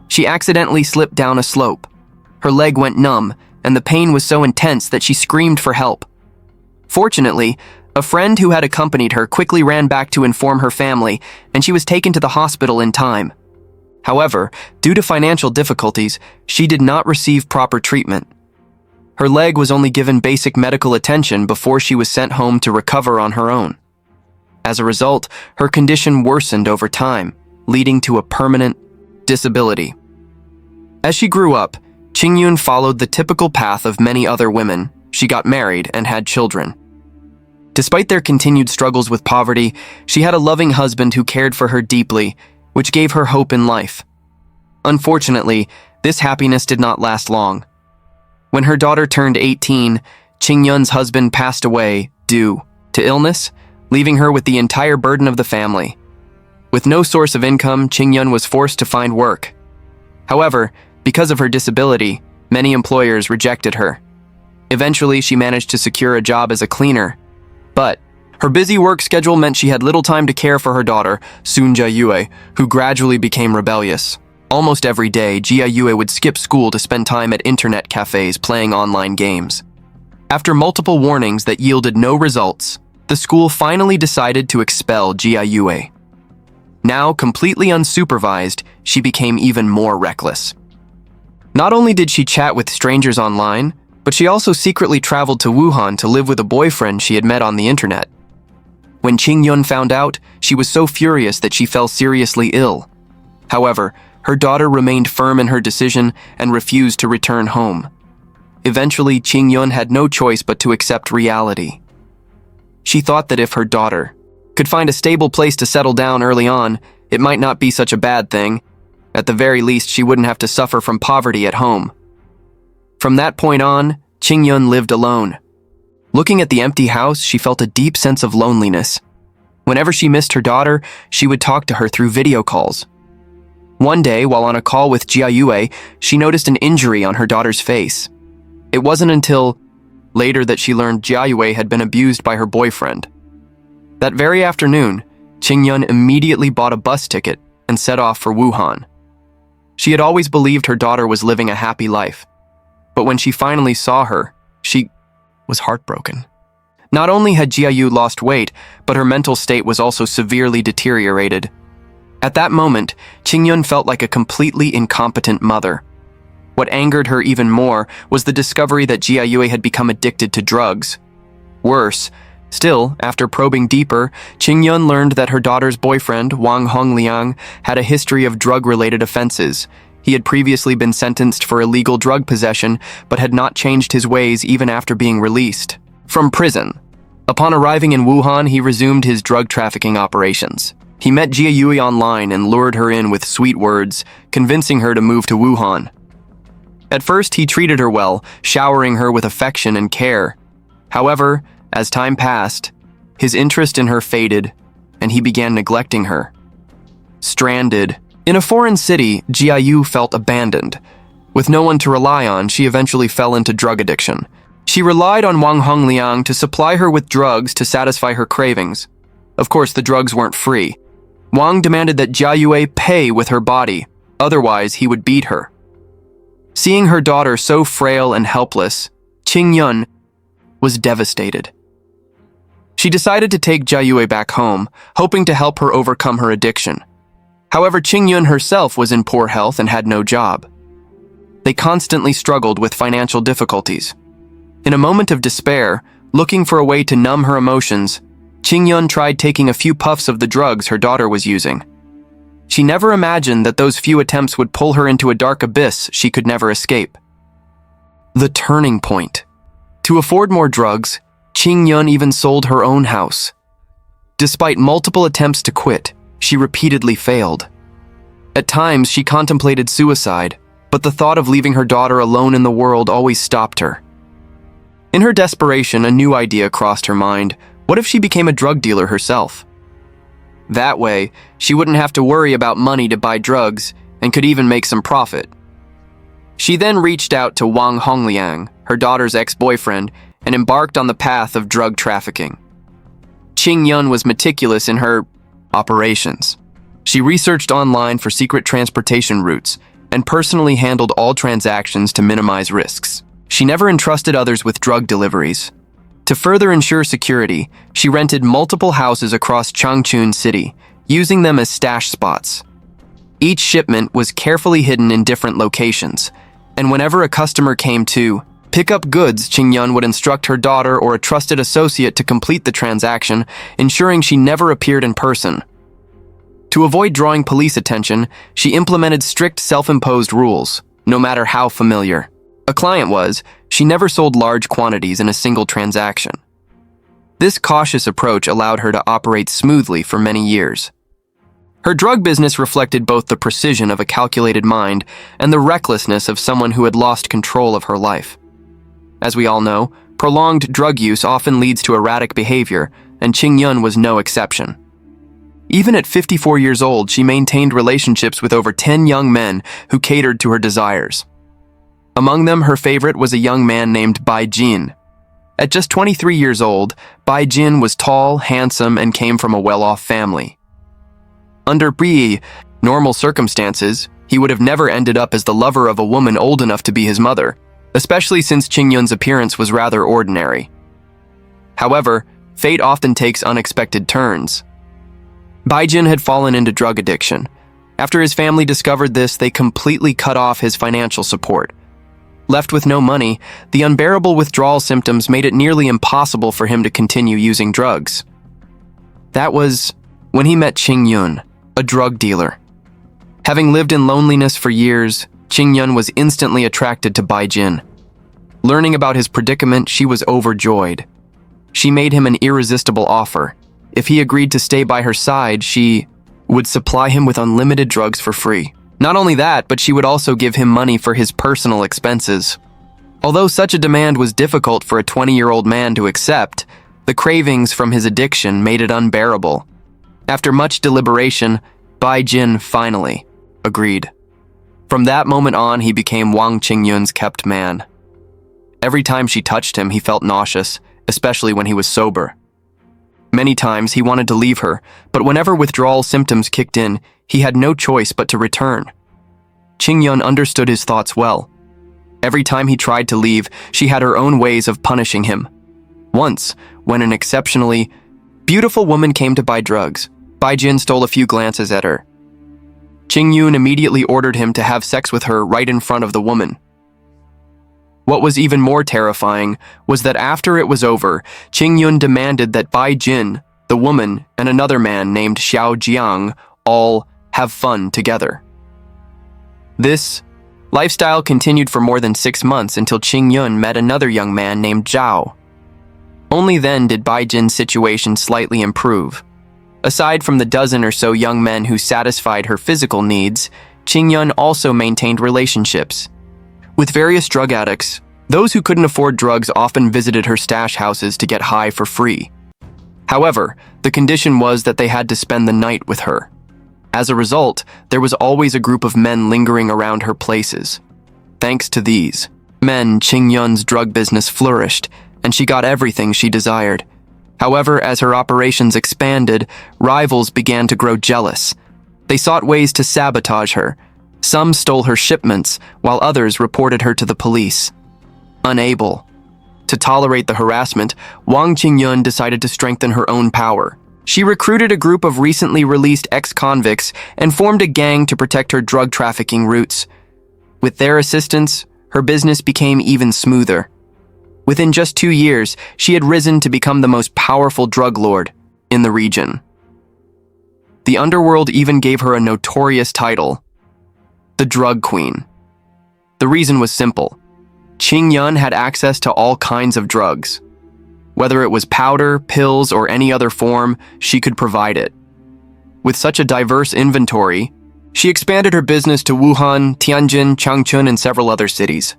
she accidentally slipped down a slope. Her leg went numb, and the pain was so intense that she screamed for help. Fortunately, a friend who had accompanied her quickly ran back to inform her family, and she was taken to the hospital in time. However, due to financial difficulties, she did not receive proper treatment. Her leg was only given basic medical attention before she was sent home to recover on her own. As a result, her condition worsened over time, leading to a permanent disability. As she grew up, Qingyun followed the typical path of many other women. She got married and had children. Despite their continued struggles with poverty, she had a loving husband who cared for her deeply, which gave her hope in life. Unfortunately, this happiness did not last long. When her daughter turned 18, Qingyun's husband passed away due to illness, leaving her with the entire burden of the family. With no source of income, Qingyun was forced to find work. However, because of her disability, many employers rejected her. Eventually, she managed to secure a job as a cleaner. But her busy work schedule meant she had little time to care for her daughter, Sun Jiayue, who gradually became rebellious. Almost every day, Jiayue would skip school to spend time at internet cafes playing online games. After multiple warnings that yielded no results, the school finally decided to expel Jiayue. Now completely unsupervised, she became even more reckless. Not only did she chat with strangers online, but she also secretly traveled to Wuhan to live with a boyfriend she had met on the internet. When Qingyun found out, she was so furious that she fell seriously ill. However, her daughter remained firm in her decision and refused to return home. Eventually, Qingyun had no choice but to accept reality. She thought that if her daughter could find a stable place to settle down early on, it might not be such a bad thing. At the very least, she wouldn't have to suffer from poverty at home. From that point on, Qingyun lived alone. Looking at the empty house, she felt a deep sense of loneliness. Whenever she missed her daughter, she would talk to her through video calls. One day, while on a call with Jiayue, she noticed an injury on her daughter's face. It wasn't until later that she learned Jiayue had been abused by her boyfriend. That very afternoon, Qingyun immediately bought a bus ticket and set off for Wuhan. She had always believed her daughter was living a happy life, but when she finally saw her, she was heartbroken. Not only had Jiayu lost weight, but her mental state was also severely deteriorated. At that moment, Qingyun felt like a completely incompetent mother. What angered her even more was the discovery that Jiayue had become addicted to drugs. Worse still, after probing deeper, Qingyun learned that her daughter's boyfriend, Wang Hongliang, had a history of drug-related offenses. He had previously been sentenced for illegal drug possession, but had not changed his ways even after being released from prison. Upon arriving in Wuhan, he resumed his drug trafficking operations. He met Jiayue online and lured her in with sweet words, convincing her to move to Wuhan. At first, he treated her well, showering her with affection and care. However, as time passed, his interest in her faded, and he began neglecting her. Stranded in a foreign city, Jiayu felt abandoned. With no one to rely on, she eventually fell into drug addiction. She relied on Wang Hongliang to supply her with drugs to satisfy her cravings. Of course, the drugs weren't free. Wang demanded that Jiayue pay with her body, otherwise he would beat her. Seeing her daughter so frail and helpless, Qingyun was devastated. She decided to take Jiayue back home, hoping to help her overcome her addiction. However, Qingyun herself was in poor health and had no job. They constantly struggled with financial difficulties. In a moment of despair, looking for a way to numb her emotions, Qingyun tried taking a few puffs of the drugs her daughter was using. She never imagined that those few attempts would pull her into a dark abyss she could never escape. The turning point. To afford more drugs, Qingyun even sold her own house. Despite multiple attempts to quit, she repeatedly failed. At times, she contemplated suicide, but the thought of leaving her daughter alone in the world always stopped her. In her desperation, a new idea crossed her mind. What if she became a drug dealer herself? That way, she wouldn't have to worry about money to buy drugs and could even make some profit. She then reached out to Wang Hongliang, her daughter's ex-boyfriend, and embarked on the path of drug trafficking. Qingyun was meticulous in her operations. She researched online for secret transportation routes and personally handled all transactions to minimize risks. She never entrusted others with drug deliveries. To further ensure security, she rented multiple houses across Changchun City, using them as stash spots. Each shipment was carefully hidden in different locations, and whenever a customer came to pick up goods, Qingyun would instruct her daughter or a trusted associate to complete the transaction, ensuring she never appeared in person. To avoid drawing police attention, she implemented strict self-imposed rules, no matter how familiar a client was. She never sold large quantities in a single transaction. This cautious approach allowed her to operate smoothly for many years. Her drug business reflected both the precision of a calculated mind and the recklessness of someone who had lost control of her life. As we all know, prolonged drug use often leads to erratic behavior, and Qingyun was no exception. Even at 54 years old, she maintained relationships with over 10 young men who catered to her desires. Among them, her favorite was a young man named Bai Jin. At just 23 years old, Bai Jin was tall, handsome, and came from a well-off family. Under normal circumstances, he would have never ended up as the lover of a woman old enough to be his mother, especially since Qingyun's appearance was rather ordinary. However, fate often takes unexpected turns. Bai Jin had fallen into drug addiction. After his family discovered this, they completely cut off his financial support. Left with no money, the unbearable withdrawal symptoms made it nearly impossible for him to continue using drugs. That was when he met Qingyun, a drug dealer. Having lived in loneliness for years, Qingyun was instantly attracted to Bai Jin. Learning about his predicament, she was overjoyed. She made him an irresistible offer. If he agreed to stay by her side, she would supply him with unlimited drugs for free. Not only that, but she would also give him money for his personal expenses. Although such a demand was difficult for a 20-year-old man to accept, the cravings from his addiction made it unbearable. After much deliberation, Bai Jin finally agreed. From that moment on, he became Wang Qingyun's kept man. Every time she touched him, he felt nauseous, especially when he was sober. Many times he wanted to leave her, but whenever withdrawal symptoms kicked in, he had no choice but to return. Qingyun understood his thoughts well. Every time he tried to leave, she had her own ways of punishing him. Once, when an exceptionally beautiful woman came to buy drugs, Bai Jin stole a few glances at her. Qingyun immediately ordered him to have sex with her right in front of the woman. What was even more terrifying was that after it was over, Qingyun demanded that Bai Jin, the woman, and another man named Xiao Jiang all have fun together. This lifestyle continued for more than 6 months until Qingyun met another young man named Zhao. Only then did Bai Jin's situation slightly improve. Aside from the dozen or so young men who satisfied her physical needs, Qingyun also maintained relationships. With various drug addicts, those who couldn't afford drugs often visited her stash houses to get high for free. However, the condition was that they had to spend the night with her. As a result, there was always a group of men lingering around her places. Thanks to these men, Qingyun's drug business flourished, and she got everything she desired. However, as her operations expanded, rivals began to grow jealous. They sought ways to sabotage her. Some stole her shipments, while others reported her to the police. Unable to tolerate the harassment, Wang Qingyun decided to strengthen her own power. She recruited a group of recently released ex-convicts and formed a gang to protect her drug trafficking routes. With their assistance, her business became even smoother. Within just 2 years, she had risen to become the most powerful drug lord in the region. The underworld even gave her a notorious title, the Drug Queen. The reason was simple. Qingyun had access to all kinds of drugs. Whether it was powder, pills, or any other form, she could provide it. With such a diverse inventory, she expanded her business to Wuhan, Tianjin, Changchun, and several other cities.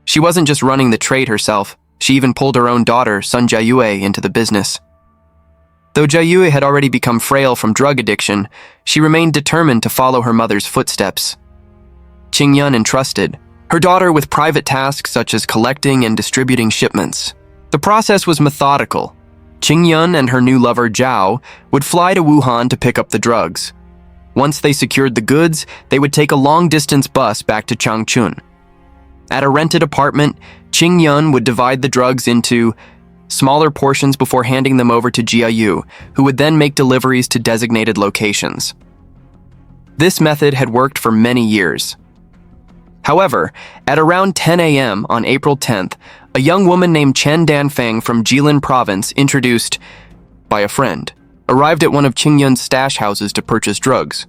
She wasn't just running the trade herself, she even pulled her own daughter, Sun Jiayue, into the business. Though Jiayue had already become frail from drug addiction, she remained determined to follow her mother's footsteps. Qingyun entrusted her daughter with private tasks such as collecting and distributing shipments. The process was methodical. Qingyun and her new lover Zhao would fly to Wuhan to pick up the drugs. Once they secured the goods, they would take a long-distance bus back to Changchun. At a rented apartment, Qingyun would divide the drugs into smaller portions before handing them over to Jiayu, who would then make deliveries to designated locations. This method had worked for many years. However, at around 10 a.m. on April 10th, a young woman named Chen Danfeng from Jilin province, introduced by a friend, arrived at one of Qingyun's stash houses to purchase drugs.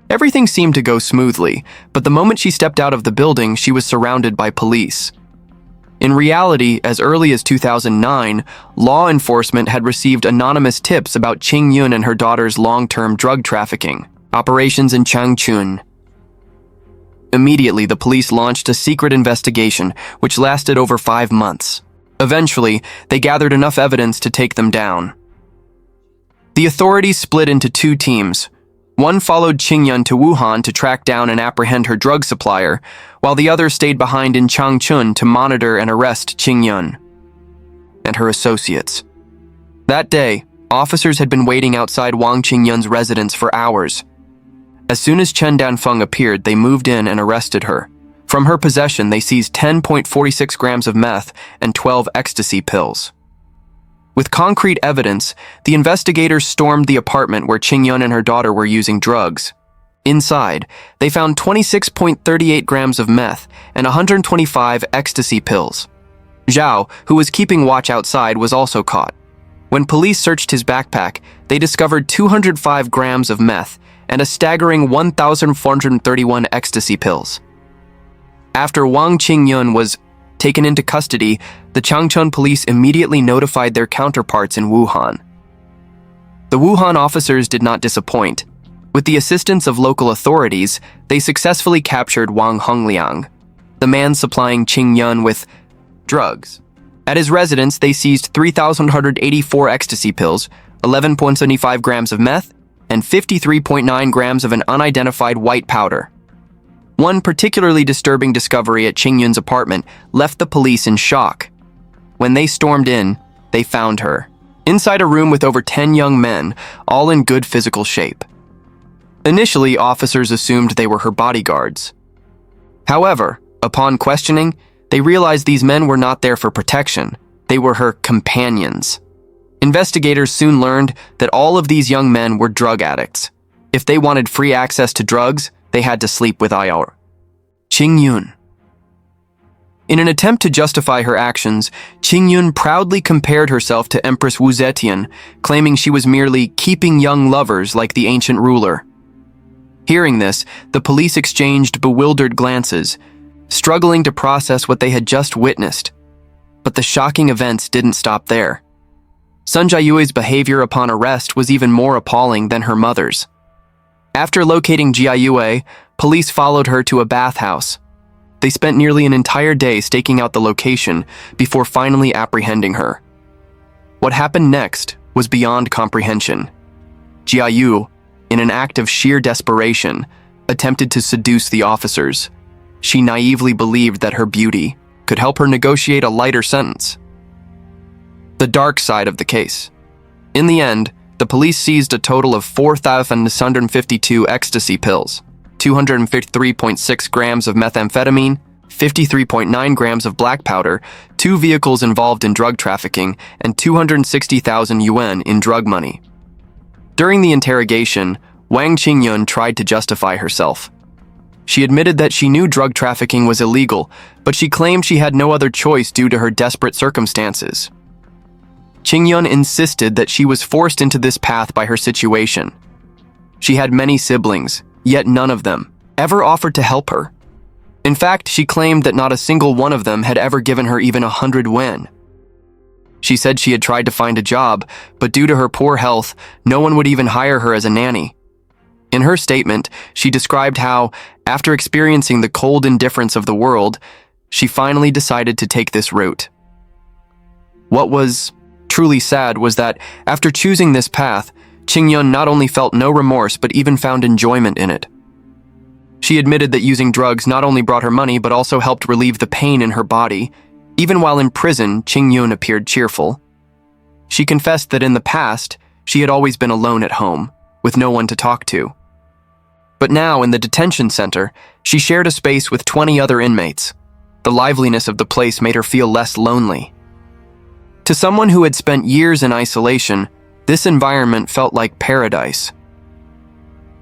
Everything seemed to go smoothly, but the moment she stepped out of the building, she was surrounded by police. In reality, as early as 2009, law enforcement had received anonymous tips about Qingyun and her daughter's long-term drug trafficking operations in Changchun. Immediately, the police launched a secret investigation, which lasted over 5 months. Eventually, they gathered enough evidence to take them down. The authorities split into two teams. One followed Qingyun to Wuhan to track down and apprehend her drug supplier, while the other stayed behind in Changchun to monitor and arrest Qingyun and her associates. That day, officers had been waiting outside Wang Qingyun's residence for hours. As soon as Chen Danfeng appeared, they moved in and arrested her. From her possession, they seized 10.46 grams of meth and 12 ecstasy pills. With concrete evidence, the investigators stormed the apartment where Qingyun and her daughter were using drugs. Inside, they found 26.38 grams of meth and 125 ecstasy pills. Zhao, who was keeping watch outside, was also caught. When police searched his backpack, they discovered 205 grams of meth and a staggering 1,431 ecstasy pills. After Wang Qingyun was taken into custody, the Changchun police immediately notified their counterparts in Wuhan. The Wuhan officers did not disappoint. With the assistance of local authorities, they successfully captured Wang Hongliang, the man supplying Qingyun with drugs. At his residence, they seized 3,184 ecstasy pills, 11.75 grams of meth, and 53.9 grams of an unidentified white powder. One particularly disturbing discovery at Qingyun's apartment left the police in shock. When they stormed in, they found her inside a room with over 10 young men, all in good physical shape. Initially, officers assumed they were her bodyguards. However, upon questioning, they realized these men were not there for protection. They were her companions. Investigators soon learned that all of these young men were drug addicts. If they wanted free access to drugs, they had to sleep with Qingyun. In an attempt to justify her actions, Qingyun proudly compared herself to Empress Wu Zetian, claiming she was merely keeping young lovers like the ancient ruler. Hearing this, the police exchanged bewildered glances, struggling to process what they had just witnessed. But the shocking events didn't stop there. Sun Jiayue's behavior upon arrest was even more appalling than her mother's. After locating Jiayue, police followed her to a bathhouse. They spent nearly an entire day staking out the location before finally apprehending her. What happened next was beyond comprehension. Jiayu, in an act of sheer desperation, attempted to seduce the officers. She naively believed that her beauty could help her negotiate a lighter sentence. The dark side of the case. In the end, the police seized a total of 4,652 ecstasy pills, 253.6 grams of methamphetamine, 53.9 grams of black powder, 2 vehicles involved in drug trafficking, and 260,000 yuan in drug money. During the interrogation, Wang Qingyun tried to justify herself. She admitted that she knew drug trafficking was illegal, but she claimed she had no other choice due to her desperate circumstances. Qingyun insisted that she was forced into this path by her situation. She had many siblings, yet none of them ever offered to help her. In fact, she claimed that not a single one of them had ever given her even 100 yuan. She said she had tried to find a job, but due to her poor health, no one would even hire her as a nanny. In her statement, she described how, after experiencing the cold indifference of the world, she finally decided to take this route. What was truly sad was that, after choosing this path, Qingyun not only felt no remorse but even found enjoyment in it. She admitted that using drugs not only brought her money but also helped relieve the pain in her body. Even while in prison, Qingyun appeared cheerful. She confessed that in the past, she had always been alone at home, with no one to talk to. But now, in the detention center, she shared a space with 20 other inmates. The liveliness of the place made her feel less lonely. To someone who had spent years in isolation, this environment felt like paradise.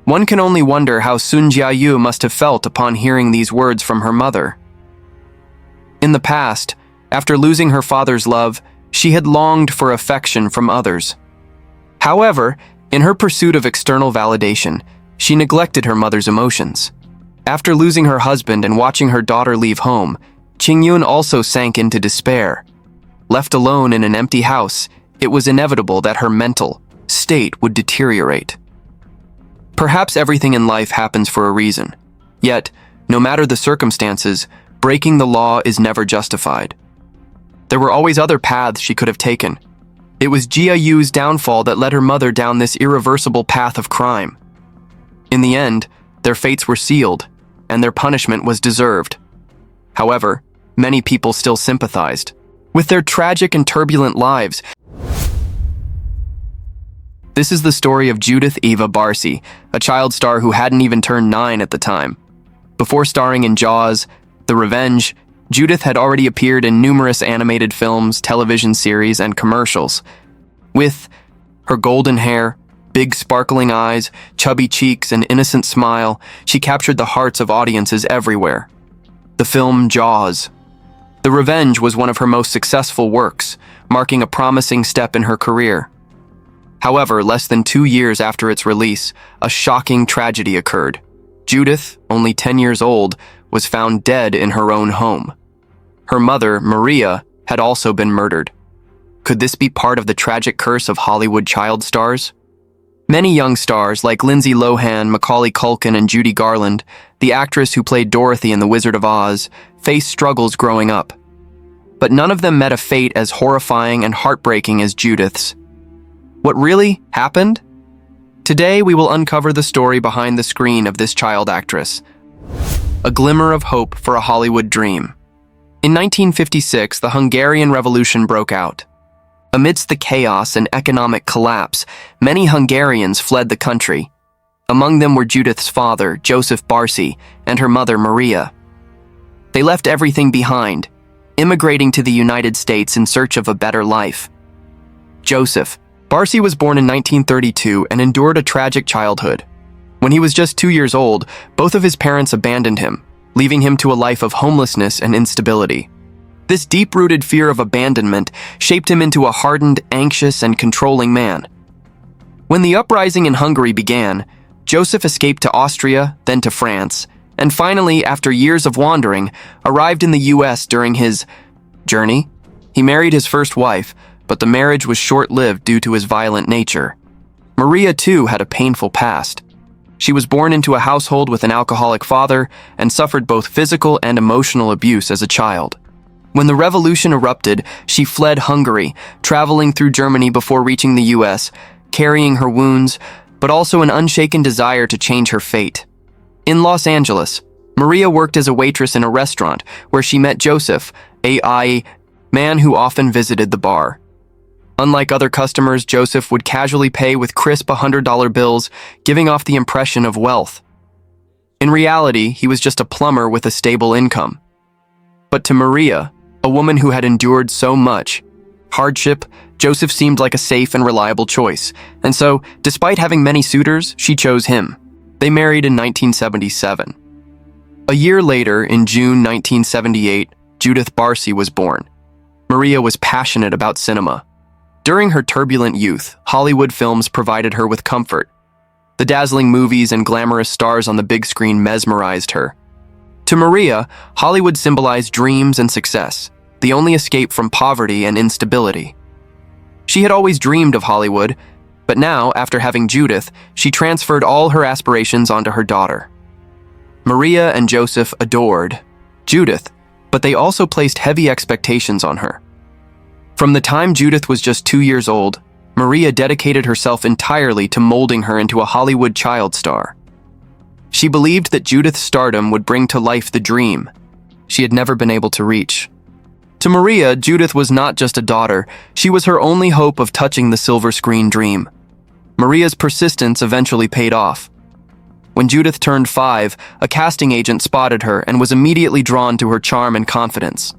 One can only wonder how Sun Jiayu must have felt upon hearing these words from her mother. In the past, after losing her father's love, she had longed for affection from others. However, in her pursuit of external validation, she neglected her mother's emotions. After losing her husband and watching her daughter leave home, Qingyun also sank into despair. Left alone in an empty house, it was inevitable that her mental state would deteriorate. Perhaps everything in life happens for a reason. Yet, no matter the circumstances, breaking the law is never justified. There were always other paths she could have taken. It was Jia Yu's downfall that led her mother down this irreversible path of crime. In the end, their fates were sealed, and their punishment was deserved. However, many people still sympathized with their tragic and turbulent lives. This is the story of Judith Eva Barsi, a child star who hadn't even turned 9 at the time. Before starring in Jaws, The Revenge, Judith had already appeared in numerous animated films, television series, and commercials. With her golden hair, big sparkling eyes, chubby cheeks, and innocent smile, she captured the hearts of audiences everywhere. The film Jaws. The Revenge was one of her most successful works, marking a promising step in her career. However, less than 2 years after its release, a shocking tragedy occurred. Judith, only 10 years old, was found dead in her own home. Her mother, Maria, had also been murdered. Could this be part of the tragic curse of Hollywood child stars? Many young stars, like Lindsay Lohan, Macaulay Culkin, and Judy Garland, the actress who played Dorothy in The Wizard of Oz, faced struggles growing up. But none of them met a fate as horrifying and heartbreaking as Judith's. What really happened? Today, we will uncover the story behind the screen of this child actress. A glimmer of hope for a Hollywood dream. In 1956, the Hungarian Revolution broke out. Amidst the chaos and economic collapse, many Hungarians fled the country. Among them were Judith's father, Joseph Barsi, and her mother, Maria. They left everything behind, immigrating to the United States in search of a better life. Joseph Barsi was born in 1932 and endured a tragic childhood. When he was just 2 years old, both of his parents abandoned him, leaving him to a life of homelessness and instability. This deep-rooted fear of abandonment shaped him into a hardened, anxious, and controlling man. When the uprising in Hungary began, Joseph escaped to Austria, then to France, and finally, after years of wandering, arrived in the US during his journey. He married his first wife, but the marriage was short-lived due to his violent nature. Maria, too, had a painful past. She was born into a household with an alcoholic father and suffered both physical and emotional abuse as a child. When the revolution erupted, she fled Hungary, traveling through Germany before reaching the US, carrying her wounds, but also an unshaken desire to change her fate. In Los Angeles, Maria worked as a waitress in a restaurant where she met Joseph, a man who often visited the bar. Unlike other customers, Joseph would casually pay with crisp $100 bills, giving off the impression of wealth. In reality, he was just a plumber with a stable income. But to Maria, a woman who had endured so much hardship, Joseph seemed like a safe and reliable choice. And so, despite having many suitors, she chose him. They married in 1977. A year later, in June 1978, Judith Barsi was born. Maria was passionate about cinema. During her turbulent youth, Hollywood films provided her with comfort. The dazzling movies and glamorous stars on the big screen mesmerized her. To Maria, Hollywood symbolized dreams and success, the only escape from poverty and instability. She had always dreamed of Hollywood, but now, after having Judith, she transferred all her aspirations onto her daughter. Maria and Joseph adored Judith, but they also placed heavy expectations on her. From the time Judith was just 2 years old, Maria dedicated herself entirely to molding her into a Hollywood child star. She believed that Judith's stardom would bring to life the dream she had never been able to reach. To Maria, Judith was not just a daughter, she was her only hope of touching the silver screen dream. Maria's persistence eventually paid off. When Judith turned 5, a casting agent spotted her and was immediately drawn to her charm and confidence.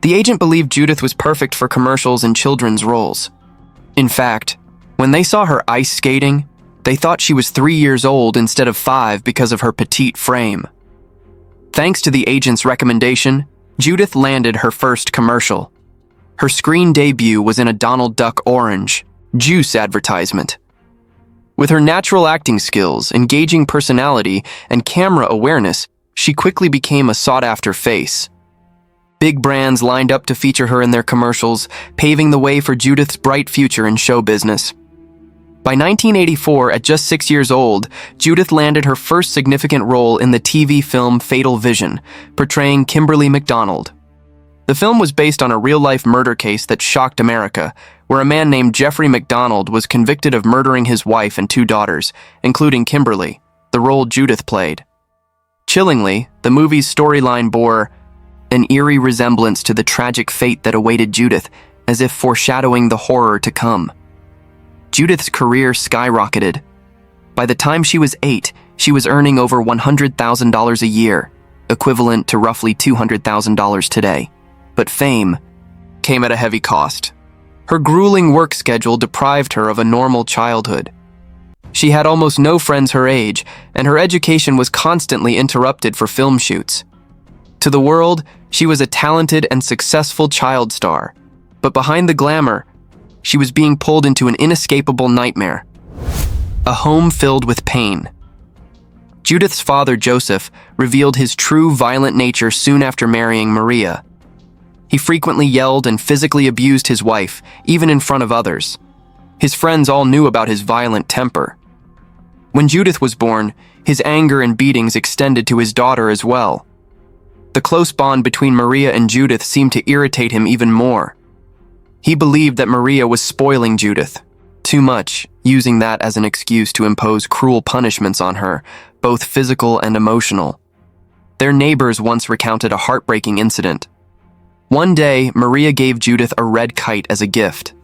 The agent believed Judith was perfect for commercials and children's roles. In fact, when they saw her ice skating, they thought she was 3 years old instead of 5 because of her petite frame. Thanks to the agent's recommendation, Judith landed her first commercial. Her screen debut was in a Donald Duck orange juice advertisement. With her natural acting skills, engaging personality, and camera awareness, she quickly became a sought-after face. Big brands lined up to feature her in their commercials, paving the way for Judith's bright future in show business. By 1984, at just 6 years old, Judith landed her first significant role in the TV film Fatal Vision, portraying Kimberly McDonald. The film was based on a real-life murder case that shocked America, where a man named Jeffrey McDonald was convicted of murdering his wife and 2 daughters, including Kimberly, the role Judith played. Chillingly, the movie's storyline bore an eerie resemblance to the tragic fate that awaited Judith, as if foreshadowing the horror to come. Judith's career skyrocketed. By the time she was 8, she was earning over $100,000 a year, equivalent to roughly $200,000 today. But fame came at a heavy cost. Her grueling work schedule deprived her of a normal childhood. She had almost no friends her age, and her education was constantly interrupted for film shoots. To the world, she was a talented and successful child star, but behind the glamour, she was being pulled into an inescapable nightmare. A home filled with pain. Judith's father, Joseph, revealed his true violent nature soon after marrying Maria. He frequently yelled and physically abused his wife, even in front of others. His friends all knew about his violent temper. When Judith was born, his anger and beatings extended to his daughter as well. The close bond between Maria and Judith seemed to irritate him even more. He believed that Maria was spoiling Judith too much, using that as an excuse to impose cruel punishments on her, both physical and emotional. Their neighbors once recounted a heartbreaking incident. One day, Maria gave Judith a red kite as a gift.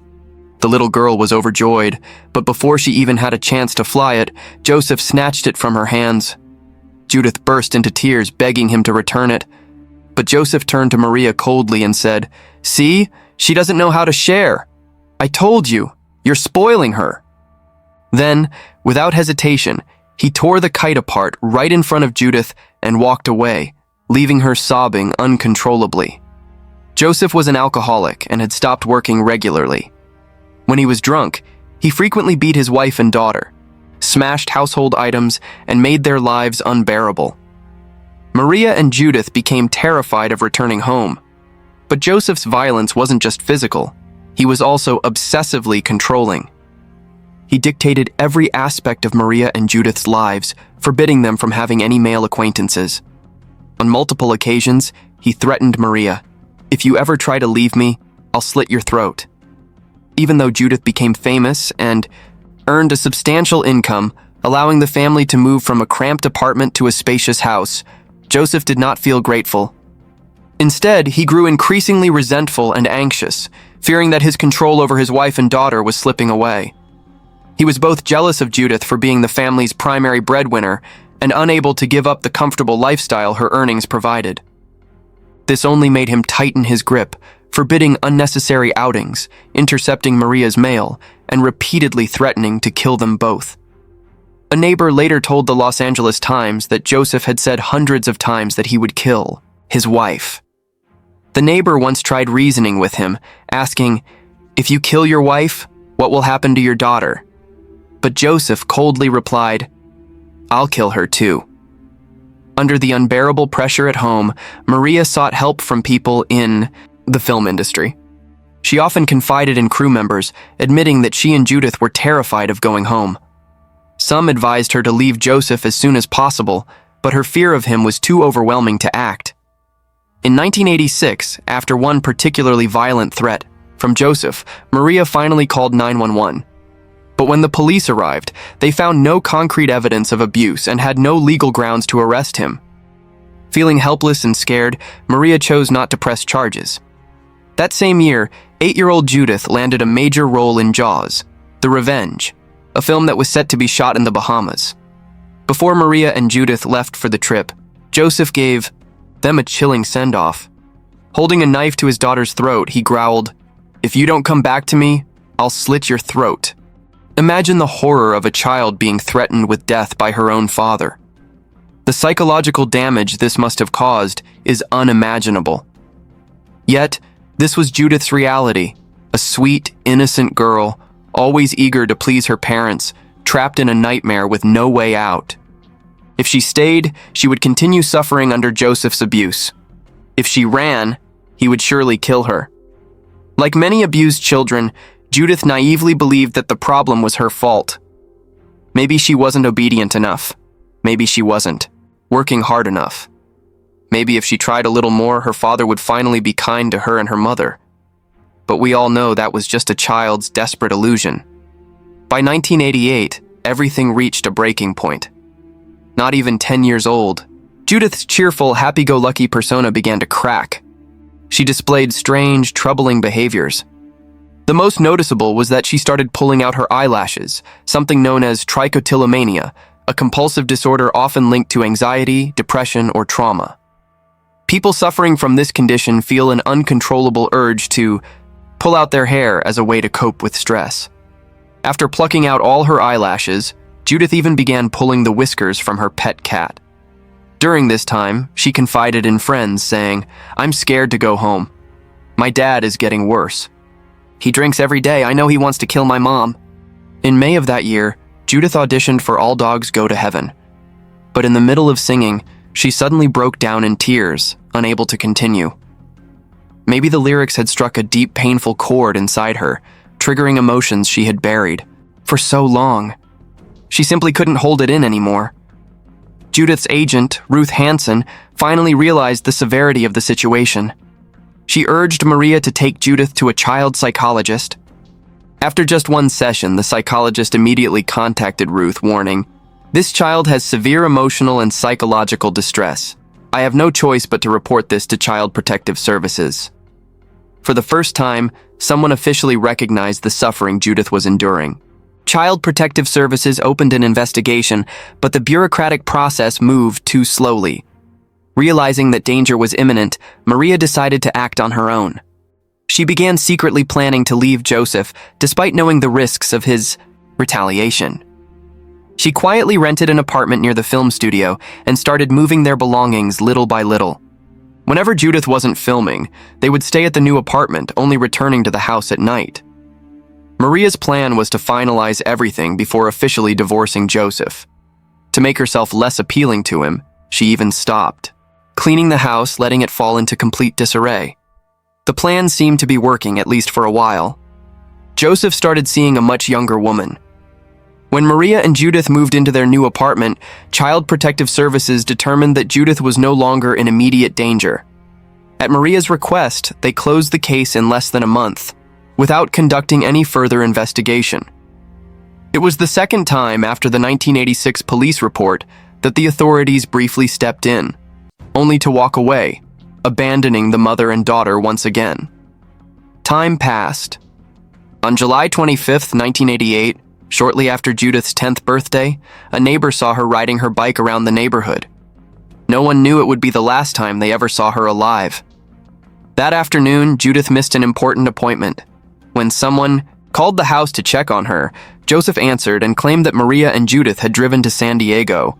The little girl was overjoyed, but before she even had a chance to fly it, Joseph snatched it from her hands. Judith burst into tears, begging him to return it. But Joseph turned to Maria coldly and said, "See, she doesn't know how to share. I told you, you're spoiling her." Then, without hesitation, he tore the kite apart right in front of Judith and walked away, leaving her sobbing uncontrollably. Joseph was an alcoholic and had stopped working regularly. When he was drunk, he frequently beat his wife and daughter, smashed household items, and made their lives unbearable. Maria and Judith became terrified of returning home. But Joseph's violence wasn't just physical. He was also obsessively controlling. He dictated every aspect of Maria and Judith's lives, forbidding them from having any male acquaintances. On multiple occasions, he threatened Maria, "If you ever try to leave me, I'll slit your throat." Even though Judith became famous and earned a substantial income, allowing the family to move from a cramped apartment to a spacious house, Joseph did not feel grateful. Instead, he grew increasingly resentful and anxious, fearing that his control over his wife and daughter was slipping away. He was both jealous of Judith for being the family's primary breadwinner and unable to give up the comfortable lifestyle her earnings provided. This only made him tighten his grip, forbidding unnecessary outings, intercepting Maria's mail, and repeatedly threatening to kill them both. A neighbor later told the Los Angeles Times that Joseph had said hundreds of times that he would kill his wife. The neighbor once tried reasoning with him, asking, "If you kill your wife, what will happen to your daughter?" But Joseph coldly replied, "I'll kill her too." Under the unbearable pressure at home, Maria sought help from people in the film industry. She often confided in crew members, admitting that she and Judith were terrified of going home. Some advised her to leave Joseph as soon as possible, but her fear of him was too overwhelming to act. In 1986, after one particularly violent threat from Joseph, Maria finally called 911. But when the police arrived, they found no concrete evidence of abuse and had no legal grounds to arrest him. Feeling helpless and scared, Maria chose not to press charges. That same year, 8-year-old Judith landed a major role in Jaws, The Revenge, a film that was set to be shot in the Bahamas. Before Maria and Judith left for the trip, Joseph gave them a chilling send-off. Holding a knife to his daughter's throat, he growled, "If you don't come back to me, I'll slit your throat." Imagine the horror of a child being threatened with death by her own father. The psychological damage this must have caused is unimaginable. Yet, this was Judith's reality, a sweet, innocent girl, always eager to please her parents, trapped in a nightmare with no way out. If she stayed, she would continue suffering under Joseph's abuse. If she ran, he would surely kill her. Like many abused children, Judith naively believed that the problem was her fault. Maybe she wasn't obedient enough. Maybe she wasn't working hard enough. Maybe if she tried a little more, her father would finally be kind to her and her mother. but we all know that was just a child's desperate illusion. By 1988, everything reached a breaking point. Not even 10 years old, Judith's cheerful, happy-go-lucky persona began to crack. She displayed strange, troubling behaviors. The most noticeable was that she started pulling out her eyelashes, something known as trichotillomania, a compulsive disorder often linked to anxiety, depression, or trauma. People suffering from this condition feel an uncontrollable urge to pull out their hair as a way to cope with stress. After plucking out all her eyelashes, Judith even began pulling the whiskers from her pet cat. During this time, she confided in friends, saying, "I'm scared to go home. My dad is getting worse. He drinks every day. I know he wants to kill my mom." In May of that year, Judith auditioned for All Dogs Go to Heaven. But in the middle of singing, she suddenly broke down in tears, unable to continue. Maybe the lyrics had struck a deep, painful chord inside her, triggering emotions she had buried for so long. She simply couldn't hold it in anymore. Judith's agent, Ruth Hansen, finally realized the severity of the situation. She urged Maria to take Judith to a child psychologist. After just one session, the psychologist immediately contacted Ruth, warning, "This child has severe emotional and psychological distress. I have no choice but to report this to Child Protective Services." For the first time, someone officially recognized the suffering Judith was enduring. Child Protective Services opened an investigation, but the bureaucratic process moved too slowly. Realizing that danger was imminent, Maria decided to act on her own. She began secretly planning to leave Joseph, despite knowing the risks of his retaliation. She quietly rented an apartment near the film studio and started moving their belongings little by little. Whenever Judith wasn't filming, they would stay at the new apartment, only returning to the house at night. Maria's plan was to finalize everything before officially divorcing Joseph. To make herself less appealing to him, she even stopped cleaning the house, letting it fall into complete disarray. The plan seemed to be working, at least for a while. Joseph started seeing a much younger woman. When Maria and Judith moved into their new apartment, Child Protective Services determined that Judith was no longer in immediate danger. At Maria's request, they closed the case in less than a month, without conducting any further investigation. It was the second time after the 1986 police report that the authorities briefly stepped in, only to walk away, abandoning the mother and daughter once again. Time passed. On July 25, 1988, shortly after Judith's 10th birthday, a neighbor saw her riding her bike around the neighborhood. No one knew it would be the last time they ever saw her alive. That afternoon, Judith missed an important appointment. When someone called the house to check on her, Joseph answered and claimed that Maria and Judith had driven to San Diego.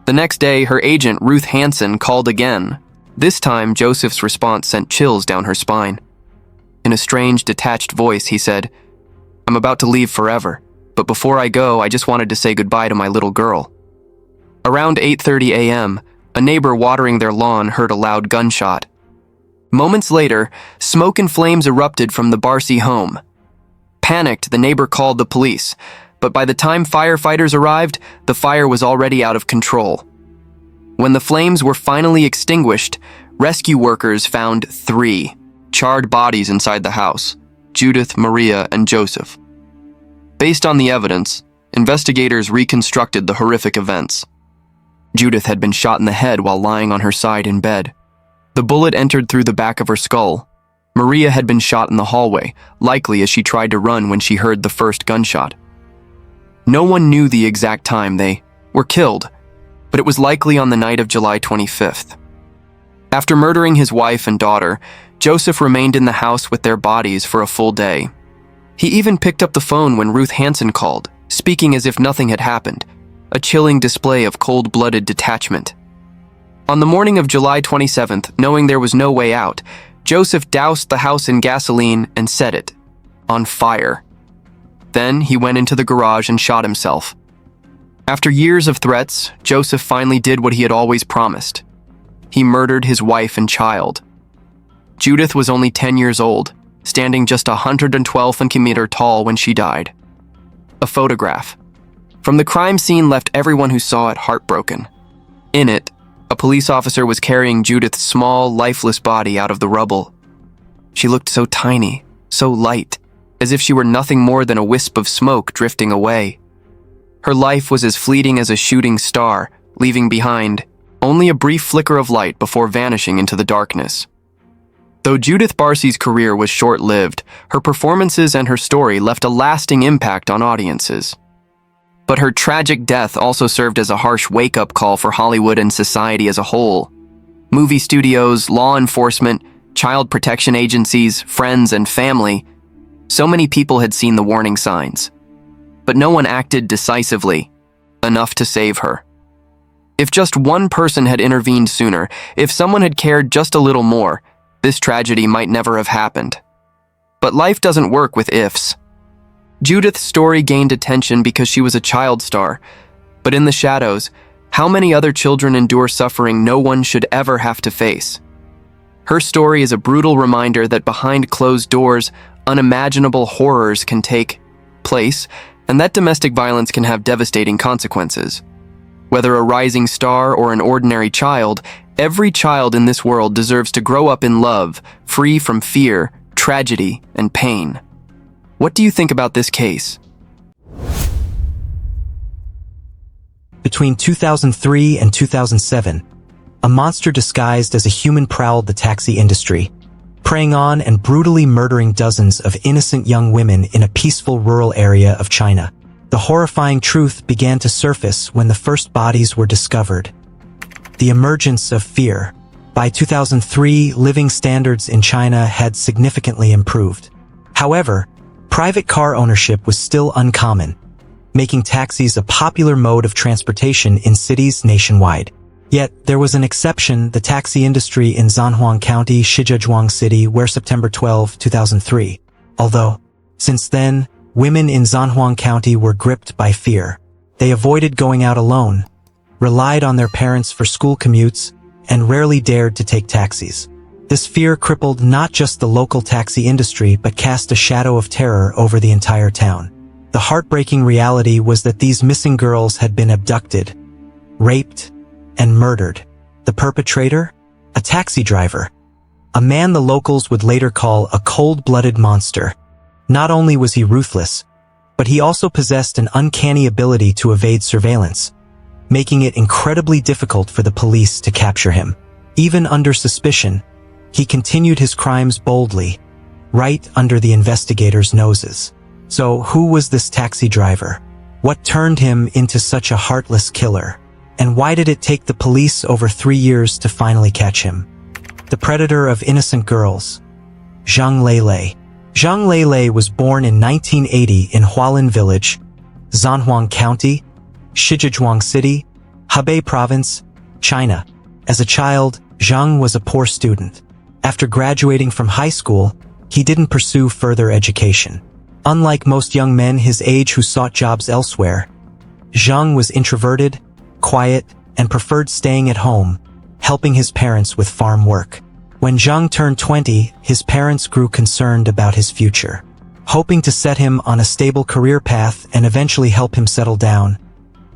The next day, her agent, Ruth Hansen, called again. This time, Joseph's response sent chills down her spine. In a strange, detached voice, he said, "I'm about to leave forever, but before I go, I just wanted to say goodbye to my little girl." Around 8:30 a.m., a neighbor watering their lawn heard a loud gunshot. Moments later, smoke and flames erupted from the Barcy home. Panicked, the neighbor called the police, but by the time firefighters arrived, the fire was already out of control. When the flames were finally extinguished, rescue workers found 3 charred bodies inside the house: Judith, Maria, and Joseph. Based on the evidence, investigators reconstructed the horrific events. Judith had been shot in the head while lying on her side in bed. The bullet entered through the back of her skull. Maria had been shot in the hallway, likely as she tried to run when she heard the first gunshot. No one knew the exact time they were killed, but it was likely on the night of July 25th. After murdering his wife and daughter, Joseph remained in the house with their bodies for a full day. He even picked up the phone when Ruth Hansen called, speaking as if nothing had happened, a chilling display of cold-blooded detachment. On the morning of July 27th, knowing there was no way out, Joseph doused the house in gasoline and set it on fire. Then he went into the garage and shot himself. After years of threats, Joseph finally did what he had always promised. He murdered his wife and child. Judith was only 10 years old, standing just 112 centimeters tall when she died. A photograph from the crime scene left everyone who saw it heartbroken. In it, a police officer was carrying Judith's small, lifeless body out of the rubble. She looked so tiny, so light, as if she were nothing more than a wisp of smoke drifting away. Her life was as fleeting as a shooting star, leaving behind only a brief flicker of light before vanishing into the darkness. Though Judith Barcy's career was short-lived, her performances and her story left a lasting impact on audiences. But her tragic death also served as a harsh wake-up call for Hollywood and society as a whole. Movie studios, law enforcement, child protection agencies, friends, and family, so many people had seen the warning signs. But no one acted decisively enough to save her. If just one person had intervened sooner, if someone had cared just a little more, this tragedy might never have happened. But life doesn't work with ifs. Judith's story gained attention because she was a child star, but in the shadows, how many other children endure suffering no one should ever have to face? Her story is a brutal reminder that behind closed doors, unimaginable horrors can take place, and that domestic violence can have devastating consequences. Whether a rising star or an ordinary child, every child in this world deserves to grow up in love, free from fear, tragedy, and pain. What do you think about this case? Between 2003 and 2007, a monster disguised as a human prowled the taxi industry, preying on and brutally murdering dozens of innocent young women in a peaceful rural area of China. The horrifying truth began to surface when the first bodies were discovered. The emergence of fear. By 2003, living standards in China had significantly improved. However, private car ownership was still uncommon, making taxis a popular mode of transportation in cities nationwide. Yet, there was an exception: the taxi industry in Zanhuang County, Shijiazhuang City, where September 12, 2003. Although, since then, women in Zanhuang County were gripped by fear. They avoided going out alone, relied on their parents for school commutes, and rarely dared to take taxis. This fear crippled not just the local taxi industry but cast a shadow of terror over the entire town. The heartbreaking reality was that these missing girls had been abducted, raped, and murdered. The perpetrator? A taxi driver. A man the locals would later call a cold-blooded monster. Not only was he ruthless, but he also possessed an uncanny ability to evade surveillance, making it incredibly difficult for the police to capture him. Even under suspicion, he continued his crimes boldly, right under the investigators' noses. So, who was this taxi driver? What turned him into such a heartless killer? And why did it take the police over 3 years to finally catch him? The predator of innocent girls. Zhang Leilei. Zhang Leilei was born in 1980 in Hualin Village, Zanhuang County, Shijiazhuang City, Hebei Province, China. As a child, Zhang was a poor student. After graduating from high school, he didn't pursue further education. Unlike most young men his age who sought jobs elsewhere, Zhang was introverted, quiet, and preferred staying at home, helping his parents with farm work. When Zhang turned 20, his parents grew concerned about his future. Hoping to set him on a stable career path and eventually help him settle down,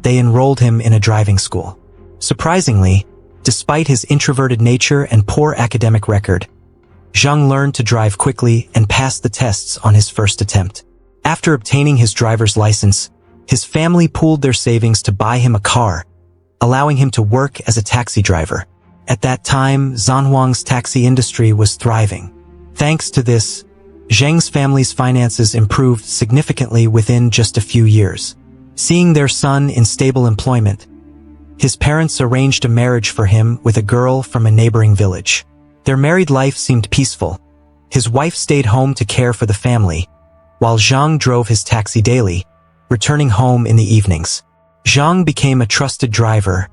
they enrolled him in a driving school. Surprisingly, despite his introverted nature and poor academic record, Zhang learned to drive quickly and passed the tests on his first attempt. After obtaining his driver's license, his family pooled their savings to buy him a car, allowing him to work as a taxi driver. At that time, Zanhuang's taxi industry was thriving. Thanks to this, Zhang's family's finances improved significantly within just a few years. Seeing their son in stable employment, his parents arranged a marriage for him with a girl from a neighboring village. Their married life seemed peaceful. His wife stayed home to care for the family, while Zhang drove his taxi daily, returning home in the evenings. Zhang became a trusted driver,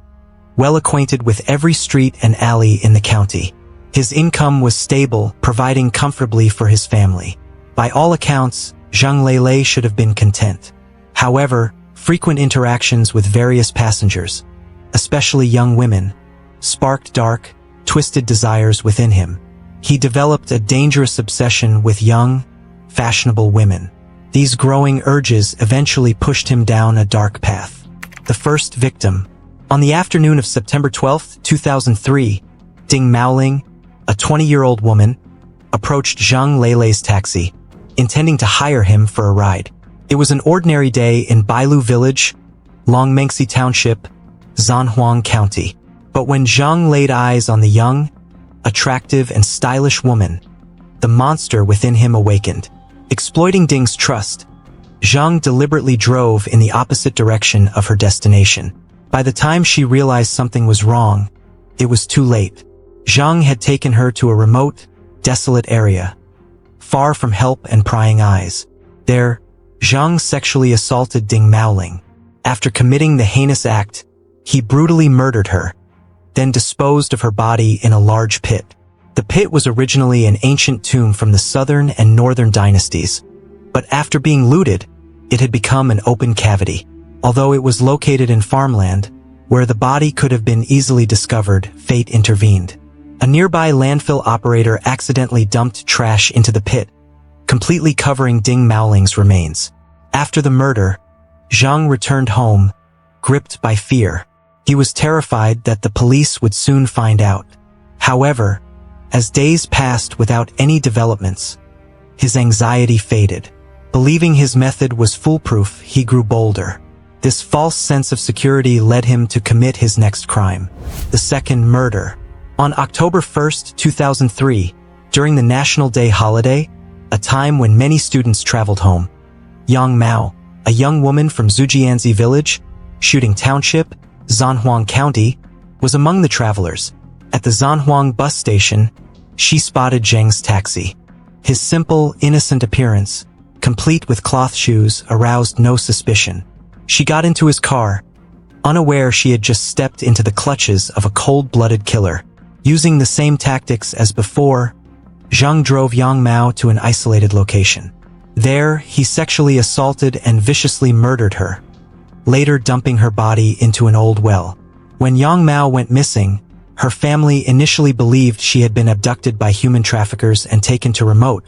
well acquainted with every street and alley in the county. His income was stable, providing comfortably for his family. By all accounts, Zhang Leilei should have been content. However, frequent interactions with various passengers, especially young women, sparked dark, twisted desires within him. He developed a dangerous obsession with young, fashionable women. These growing urges eventually pushed him down a dark path. The first victim. On the afternoon of September 12, 2003, Ding Maoling, a 20-year-old woman, approached Zhang Leilei's taxi, intending to hire him for a ride. It was an ordinary day in Bailu Village, Longmengxi Township, Zanhuang County. But when Zhang laid eyes on the young, attractive, and stylish woman, the monster within him awakened. Exploiting Ding's trust, Zhang deliberately drove in the opposite direction of her destination. By the time she realized something was wrong, it was too late. Zhang had taken her to a remote, desolate area, far from help and prying eyes. There, Zhang sexually assaulted Ding Maoling. After committing the heinous act, he brutally murdered her, then disposed of her body in a large pit. The pit was originally an ancient tomb from the southern and northern dynasties, but after being looted, it had become an open cavity. Although it was located in farmland, where the body could have been easily discovered, fate intervened. A nearby landfill operator accidentally dumped trash into the pit, completely covering Ding Maoling's remains. After the murder, Zhang returned home, gripped by fear. He was terrified that the police would soon find out. However, as days passed without any developments, his anxiety faded. Believing his method was foolproof, he grew bolder. This false sense of security led him to commit his next crime, the second murder. On October 1st, 2003, during the National Day holiday, a time when many students traveled home, Yang Mao, a young woman from Zhujianzi Village, Shooting Township, Zanhuang County, was among the travelers. At the Zanhuang bus station, she spotted Zheng's taxi. His simple, innocent appearance, complete with cloth shoes, aroused no suspicion. She got into his car, unaware she had just stepped into the clutches of a cold-blooded killer. Using the same tactics as before, Zhang drove Yang Mao to an isolated location. There, he sexually assaulted and viciously murdered her, later dumping her body into an old well. When Yang Mao went missing, her family initially believed she had been abducted by human traffickers and taken to remote,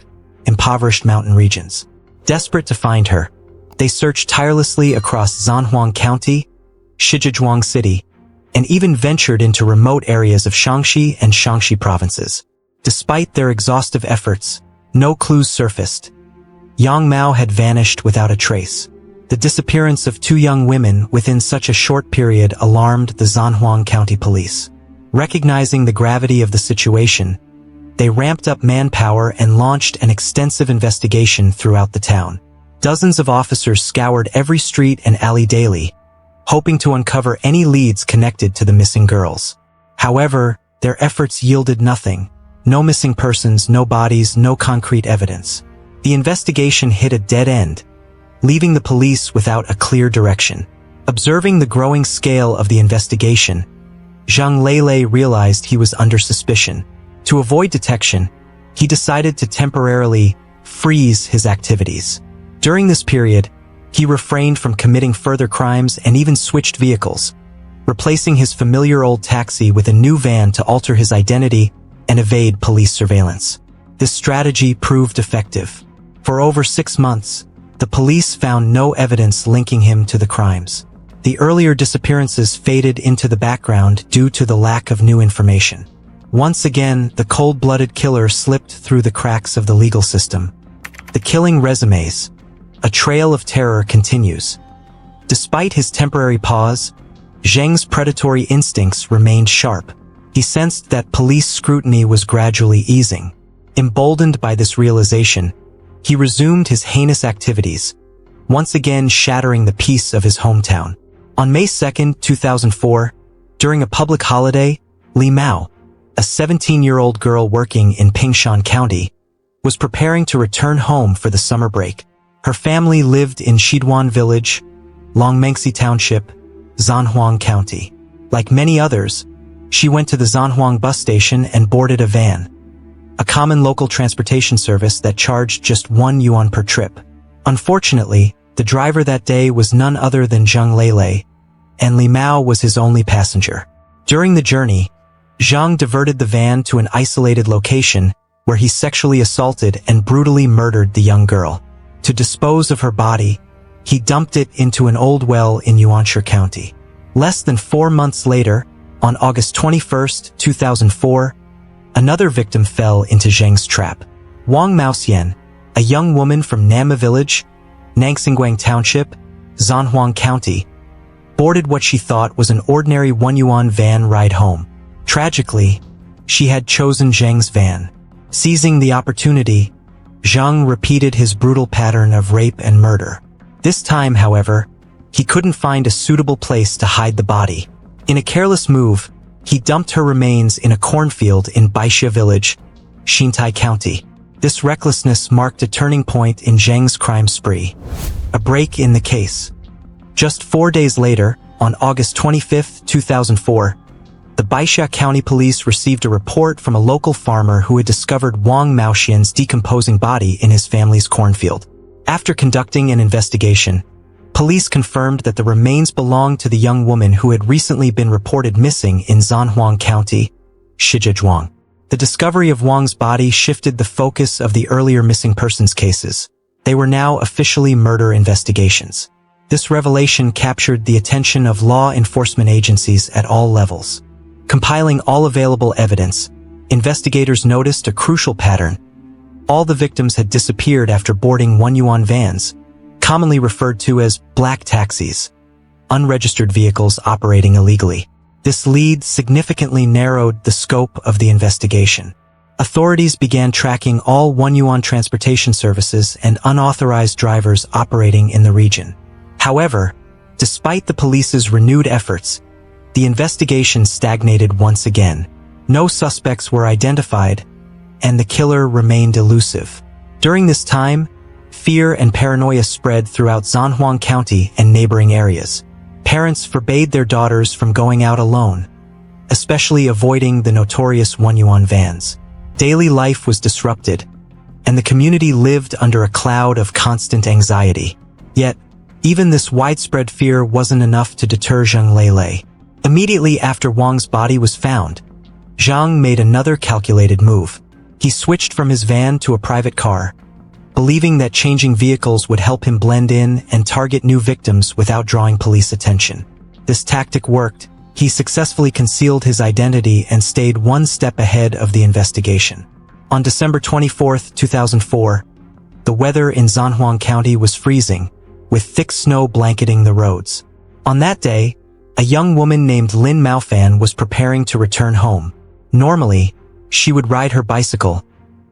impoverished mountain regions. Desperate to find her, they searched tirelessly across Zanhuang County, Shijiazhuang City, and even ventured into remote areas of Shaanxi and Shaanxi provinces. Despite their exhaustive efforts, no clues surfaced. Yang Mao had vanished without a trace. The disappearance of two young women within such a short period alarmed the Zanhuang County Police. Recognizing the gravity of the situation, they ramped up manpower and launched an extensive investigation throughout the town. Dozens of officers scoured every street and alley daily, hoping to uncover any leads connected to the missing girls. However, their efforts yielded nothing. No missing persons, no bodies, no concrete evidence. The investigation hit a dead end, leaving the police without a clear direction. Observing the growing scale of the investigation, Zhang Lele realized he was under suspicion. To avoid detection, he decided to temporarily freeze his activities. During this period, he refrained from committing further crimes and even switched vehicles, replacing his familiar old taxi with a new van to alter his identity and evade police surveillance. This strategy proved effective. For over 6 months, the police found no evidence linking him to the crimes. The earlier disappearances faded into the background due to the lack of new information. Once again, the cold-blooded killer slipped through the cracks of the legal system. The killing resumes. A trail of terror continues. Despite his temporary pause, Zheng's predatory instincts remained sharp. He sensed that police scrutiny was gradually easing. Emboldened by this realization, he resumed his heinous activities, once again shattering the peace of his hometown. On May 2, 2004, during a public holiday, Li Mao, a 17-year-old girl working in Pingshan County, was preparing to return home for the summer break. Her family lived in Shiduan Village, Longmengxi Township, Zanhuang County. Like many others, she went to the Zanhuang bus station and boarded a van, a common local transportation service that charged just 1 yuan per trip. Unfortunately, the driver that day was none other than Zhang Lele, and Li Mao was his only passenger. During the journey, Zhang diverted the van to an isolated location where he sexually assaulted and brutally murdered the young girl. To dispose of her body, he dumped it into an old well in Yuanshe County. Less than 4 months later, on August 21, 2004, another victim fell into Zheng's trap. Wang Maoxian, a young woman from Nama Village, Nangxingguang Township, Zhanhuang County, boarded what she thought was an ordinary 1 yuan van ride home. Tragically, she had chosen Zheng's van. Seizing the opportunity, Zheng repeated his brutal pattern of rape and murder. This time, however, he couldn't find a suitable place to hide the body. In a careless move, he dumped her remains in a cornfield in Baixia Village, Xintai County. This recklessness marked a turning point in Zheng's crime spree, a break in the case. Just 4 days later, on August 25, 2004, the Baixia County Police received a report from a local farmer who had discovered Wang Maoxian's decomposing body in his family's cornfield. After conducting an investigation, police confirmed that the remains belonged to the young woman who had recently been reported missing in Zhanhuang County, Shijiazhuang. The discovery of Wang's body shifted the focus of the earlier missing persons cases. They were now officially murder investigations. This revelation captured the attention of law enforcement agencies at all levels. Compiling all available evidence, investigators noticed a crucial pattern. All the victims had disappeared after boarding 1 yuan vans, commonly referred to as black taxis, unregistered vehicles operating illegally. This lead significantly narrowed the scope of the investigation. Authorities began tracking all 1 yuan transportation services and unauthorized drivers operating in the region. However, despite the police's renewed efforts, the investigation stagnated once again. No suspects were identified, and the killer remained elusive. During this time, fear and paranoia spread throughout Zhanhuang County and neighboring areas. Parents forbade their daughters from going out alone, especially avoiding the notorious 1 yuan vans. Daily life was disrupted, and the community lived under a cloud of constant anxiety. Yet, even this widespread fear wasn't enough to deter Zheng Lei. Immediately after Wang's body was found, Zhang made another calculated move. He switched from his van to a private car, believing that changing vehicles would help him blend in and target new victims without drawing police attention. This tactic worked. He successfully concealed his identity and stayed one step ahead of the investigation. On December 24, 2004, the weather in Zhanhuang County was freezing, with thick snow blanketing the roads. On that day, a young woman named Lin Maofan was preparing to return home. Normally, she would ride her bicycle,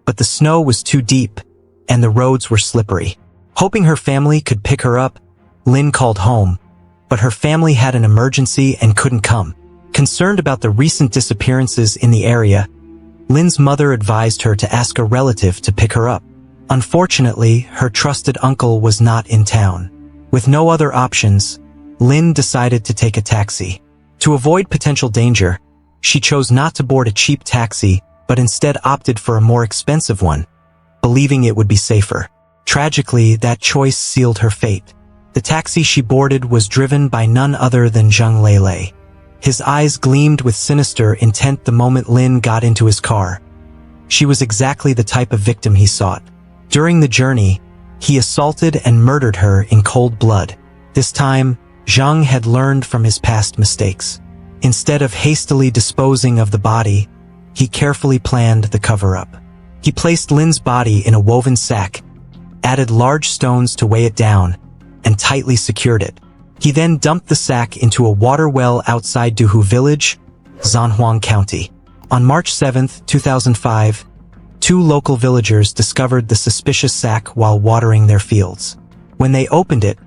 but the snow was too deep, and the roads were slippery. Hoping her family could pick her up, Lin called home, but her family had an emergency and couldn't come. Concerned about the recent disappearances in the area, Lin's mother advised her to ask a relative to pick her up. Unfortunately, her trusted uncle was not in town. With no other options, Lin decided to take a taxi. To avoid potential danger, she chose not to board a cheap taxi, but instead opted for a more expensive one, believing it would be safer. Tragically, that choice sealed her fate. The taxi she boarded was driven by none other than Zheng Lei. His eyes gleamed with sinister intent the moment Lin got into his car. She was exactly the type of victim he sought. During the journey, he assaulted and murdered her in cold blood. This time, Zheng had learned from his past mistakes. Instead of hastily disposing of the body, he carefully planned the cover-up. He placed Lin's body in a woven sack, added large stones to weigh it down, and tightly secured it. He then dumped the sack into a water well outside Duhu Village, Zhanhuang County. On March 7, 2005, 2 local villagers discovered the suspicious sack while watering their fields. When they opened it,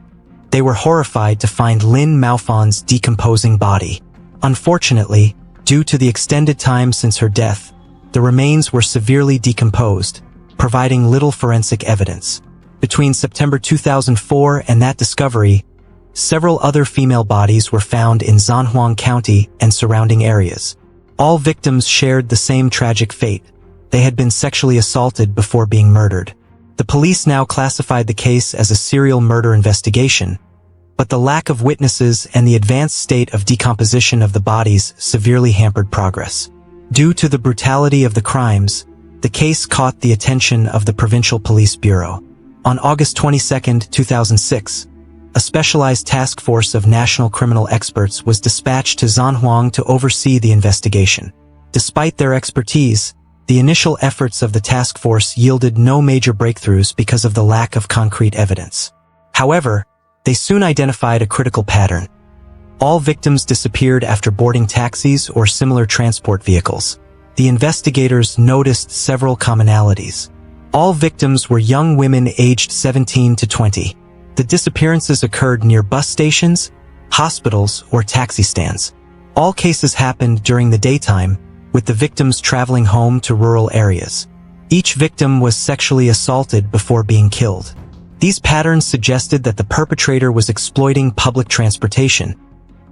they were horrified to find Lin Maofan's decomposing body. Unfortunately, due to the extended time since her death, the remains were severely decomposed, providing little forensic evidence. Between September 2004 and that discovery, several other female bodies were found in Zhanhuang County and surrounding areas. All victims shared the same tragic fate. They had been sexually assaulted before being murdered. The police now classified the case as a serial murder investigation, but the lack of witnesses and the advanced state of decomposition of the bodies severely hampered progress. Due to the brutality of the crimes, the case caught the attention of the Provincial Police Bureau. On August 22, 2006, a specialized task force of national criminal experts was dispatched to Zhanhuang to oversee the investigation. Despite their expertise, The initial efforts of the task force yielded no major breakthroughs because of the lack of concrete evidence. However, they soon identified a critical pattern. All victims disappeared after boarding taxis or similar transport vehicles. The investigators noticed several commonalities. All victims were young women aged 17 to 20. The disappearances occurred near bus stations, hospitals, or taxi stands. All cases happened during the daytime, with the victims traveling home to rural areas. Each victim was sexually assaulted before being killed. These patterns suggested that the perpetrator was exploiting public transportation,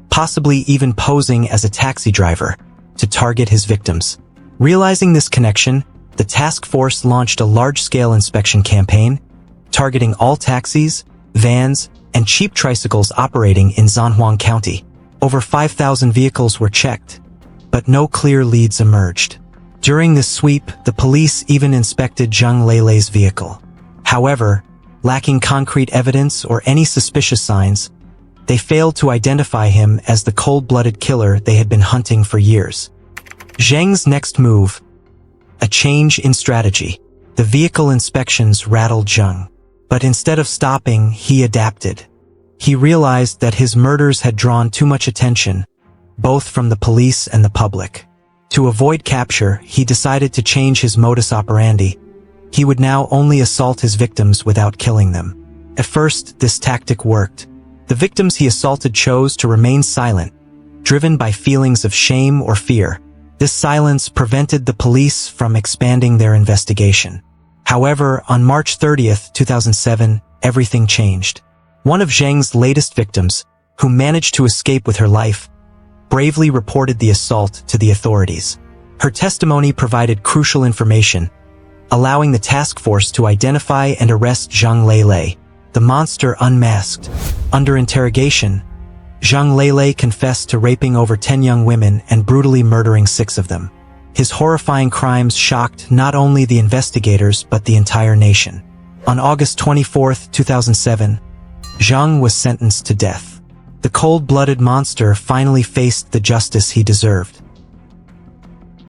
possibly even posing as a taxi driver, to target his victims. Realizing this connection, the task force launched a large-scale inspection campaign, targeting all taxis, vans, and cheap tricycles operating in Zhanhuang County. Over 5,000 vehicles were checked, but no clear leads emerged. During this sweep, the police even inspected Zhang Leilei's vehicle. However, lacking concrete evidence or any suspicious signs, they failed to identify him as the cold-blooded killer they had been hunting for years. Zhang's next move: a change in strategy. The vehicle inspections rattled Zhang. But instead of stopping, he adapted. He realized that his murders had drawn too much attention, both from the police and the public. To avoid capture, he decided to change his modus operandi. He would now only assault his victims without killing them. At first, this tactic worked. The victims he assaulted chose to remain silent, driven by feelings of shame or fear. This silence prevented the police from expanding their investigation. However, on March 30th, 2007, everything changed. One of Zhang's latest victims, who managed to escape with her life, bravely reported the assault to the authorities. Her testimony provided crucial information, allowing the task force to identify and arrest Zhang Leilei, the monster unmasked. Under interrogation, Zhang Leilei confessed to raping over 10 young women and brutally murdering 6 of them. His horrifying crimes shocked not only the investigators but the entire nation. On August 24, 2007, Zhang was sentenced to death. The cold-blooded monster finally faced the justice he deserved.